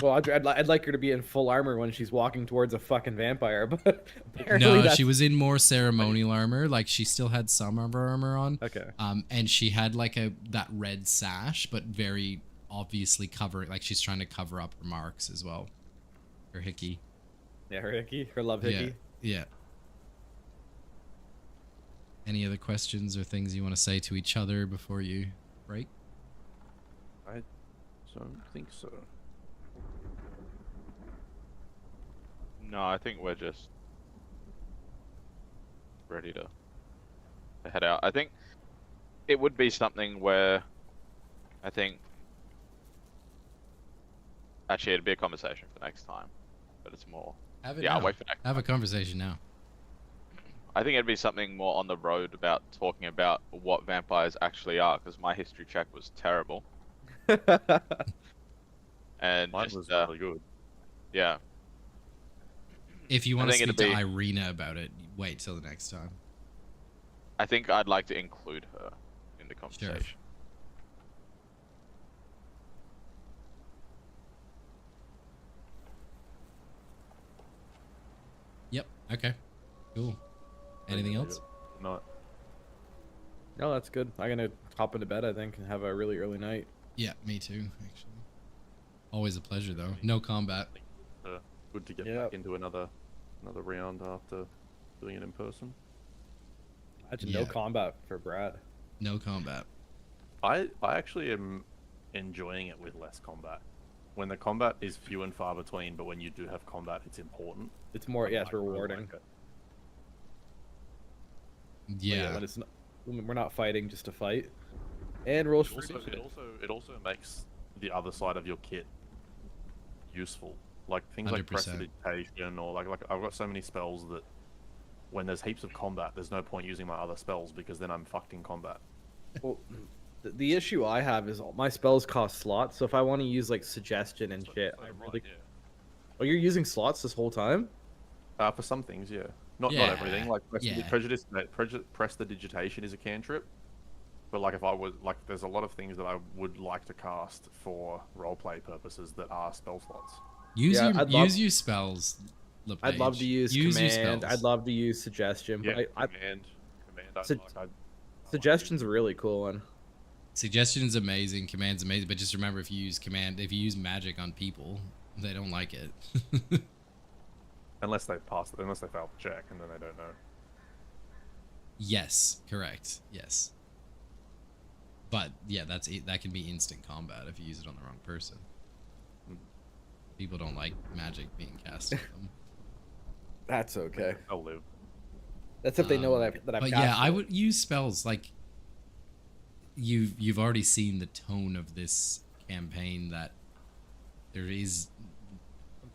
B: Well, I'd like her to be in full armor when she's walking towards a fucking vampire, but apparently
A: no, she was in more ceremonial armor. Like, she still had some of her armor on.
B: Okay.
A: And she had like that red sash, but very obviously like she's trying to cover up her marks as well. Her hickey.
B: Yeah, her hickey, her love hickey.
A: Yeah. Any other questions or things you want to say to each other before you break?
C: I don't think so.
D: No, I think we're just ready to head out. I think it would be something where actually it'd be a conversation for next time, but it's more.
A: Have a conversation now.
D: I think it'd be something more on the road about talking about what vampires actually are, because my history check was terrible. And
C: Mine
D: just,
C: was really good.
D: yeah.
A: If you want to
D: think
A: speak
D: it'd
A: to
D: be-
A: Irina about it, wait till the next time.
D: I think I'd like to include her in the conversation.
A: Yep. Okay. Cool. Anything else?
C: No.
B: No, that's good. I'm gonna hop into bed, I think, and have a really early night.
A: Yeah, me too, actually. Always a pleasure, though. No combat.
C: Good to get back into another round after doing it in person.
B: Imagine no combat for Brad.
A: No combat.
C: I actually am enjoying it with less combat. When the combat is few and far between, but when you do have combat, it's important.
B: It's more, yeah, it's rewarding.
A: Yeah.
B: When it's not, when we're not fighting just to fight. And rolls for
C: it also makes the other side of your kit useful. Like things
A: 100%.
C: like prestidigitation, or like I've got so many spells that when there's heaps of combat, there's no point using my other spells because then I'm fucked in combat.
B: Well, the issue I have is all my spells cost slots, so if I want to use like suggestion and shit, I really... Oh, you're using slots this whole time?
C: For some things, yeah. Not everything. Like prestidigitation is a cantrip, but like if I was like, there's a lot of things that I would like to cast for roleplay purposes that are spell slots.
A: Use your spells. LePage.
B: I'd love to use command. I'd love to use suggestion.
C: Yeah,
B: but
C: command.
B: Suggestion's a really cool one.
A: Suggestion's amazing. Command's amazing. But just remember, if you use magic on people, they don't like it.
C: Unless they fail the check, and then they don't know.
A: Yes, correct. Yes. But yeah, that can be instant combat if you use it on the wrong person. People don't like magic being cast on them.
B: That's okay.
C: I'll live.
B: That's if they know that I've
A: But
B: cast
A: yeah, I
B: it.
A: would use spells like you've already seen the tone of this campaign, that there is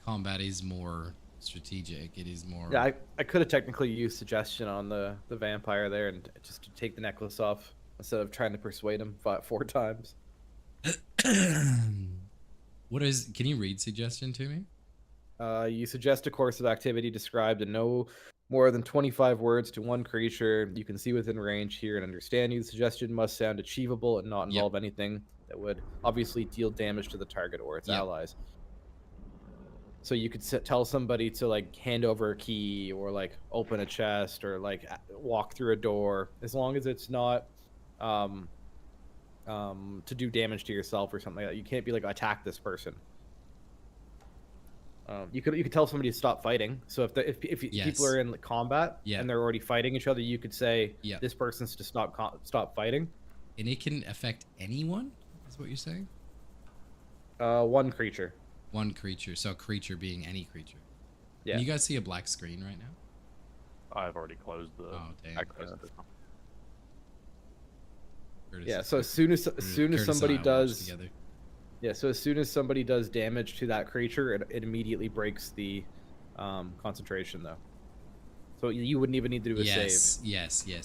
A: combat is more strategic. It is more.
B: Yeah, I could have technically used suggestion on the vampire there and just to take the necklace off instead of trying to persuade him 4 times.
A: Can you read suggestion to me?
B: You suggest a course of activity described in no more than 25 words to one creature you can see within range, hear, and understand you. The suggestion must sound achievable and not involve anything that would obviously deal damage to the target or its allies. So you could tell somebody to like hand over a key or like open a chest or like walk through a door, as long as it's not to do damage to yourself or something like that. You can't be like, attack this person. You could tell somebody to stop fighting. So if people are in combat and they're already fighting each other, you could say this person's to stop fighting.
A: And it can affect anyone, is what you're saying?
B: One creature.
A: One creature. So creature being any creature.
B: Yeah.
A: Can you guys see a black screen right now?
C: I've already closed the.
A: Oh damn.
D: I closed it.
B: Yeah. So as soon as somebody does. Yeah, so as soon as somebody does damage to that creature, it immediately breaks the concentration, though. So you wouldn't even need to do a save.
A: Yes. Look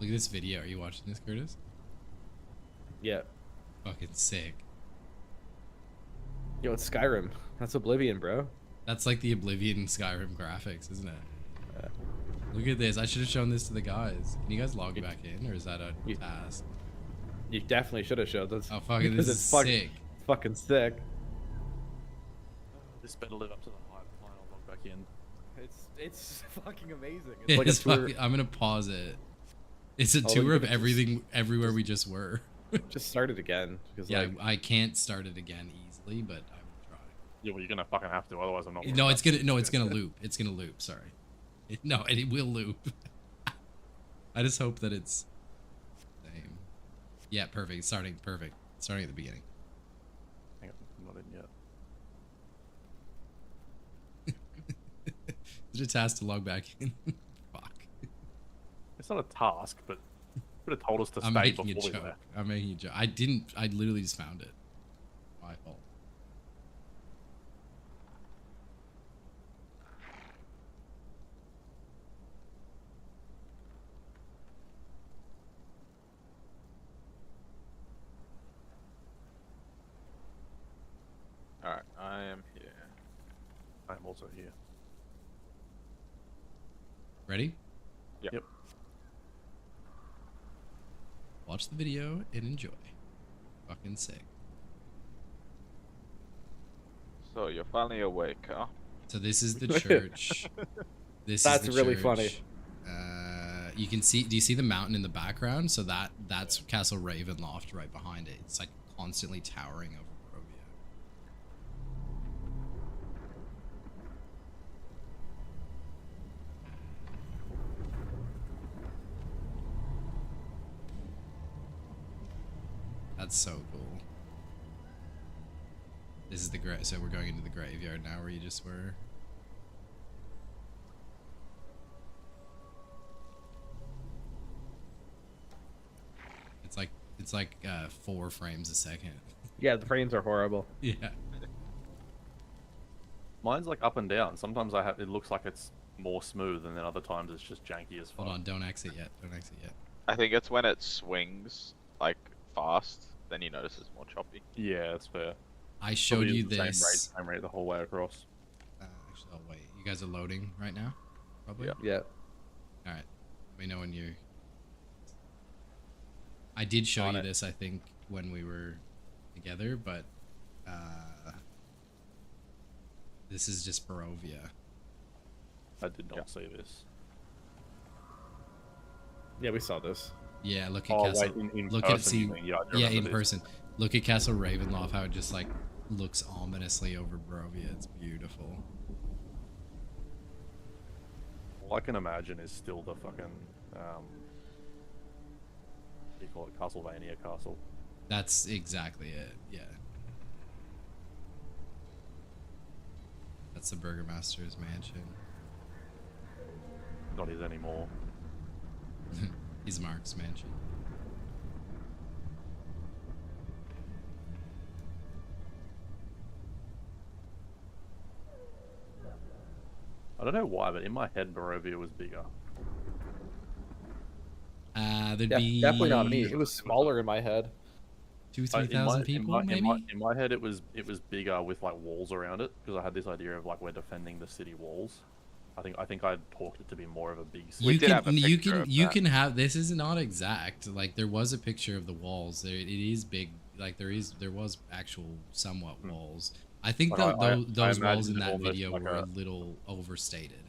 A: at this video. Are you watching this, Curtis?
B: Yeah.
A: Fucking sick.
B: Yo, it's Skyrim. That's Oblivion, bro.
A: That's like the Oblivion Skyrim graphics, isn't it? Look at this. I should have shown this to the guys. Can you guys log back in, or is that a task?
B: You definitely should have showed this.
A: Oh, fucking, this is sick.
B: Fucking sick.
C: This better live up to the hype. Fine, I'll log back in.
B: It's fucking amazing. It's like a tour.
A: I'm gonna pause it. It's a tour of everything, everywhere we just were.
B: Just start it again. Because
A: I can't start it again easily, but I will try.
C: Yeah, well, you're gonna fucking have to, otherwise I'm not.
A: No, it's gonna loop. It's gonna loop. Sorry. No, it will loop. I just hope that it's same. Yeah, perfect. Starting at the beginning.
C: Hang on, I'm not in yet.
A: Is it a task to log back in? Fuck.
C: It's not a task, but you could have told us to
A: I'm
C: stay
A: making
C: before
A: a
C: we
A: joke.
C: left.
A: I'm making a joke. I didn't. I literally just found it. My fault.
C: also here.
A: Ready?
C: Yep.
A: Watch the video and enjoy. Fucking sick.
D: So you're finally awake, huh?
A: So this is the church.
B: That's really funny.
A: You can see. Do you see the mountain in the background? So that's Castle Ravenloft right behind it. It's like constantly towering over Barovia. That's so cool. This is the so we're going into the graveyard now, where you just were. It's like 4 frames a second.
B: Yeah, the frames are horrible.
A: Yeah.
C: Mine's like up and down. Sometimes it looks like it's more smooth, and then other times it's just janky as fuck.
A: Hold on, don't exit yet. Don't exit yet.
D: I think it's when it swings like fast, then you notice it's more choppy.
C: Yeah, that's fair.
A: I showed you
C: the
A: this.
C: Same rate the whole way across.
A: Actually, I'll wait. You guys are loading right now? Probably?
B: Yeah.
A: Alright. Let me know when you... I did show you this, I think, when we were together, but... this is just Barovia.
C: I did not see this.
B: Yeah, we saw this.
A: Yeah, look at Castle...
C: in
A: look
C: person,
A: at see. Yeah, in person. Look at Castle Ravenloft, how it just like looks ominously over Barovia. It's beautiful.
C: All I can imagine is still the fucking what do you call it, Castlevania castle.
A: That's exactly it. Yeah. That's the Burgomaster's mansion.
C: Not his anymore.
A: He's Mark's mansion.
C: I don't know why, but in my head, Barovia was bigger.
A: There'd be
B: definitely not me. It was smaller in my head.
A: 2,000-3,000 people, maybe.
C: In my head, it was bigger with like walls around it, because I had this idea of like we're defending the city walls. I think I talked it to be more of a big city.
A: You can have this is not exact. Like there was a picture of the walls. There it is big. Like there was actual somewhat walls. I think those walls in that video were a little overstated.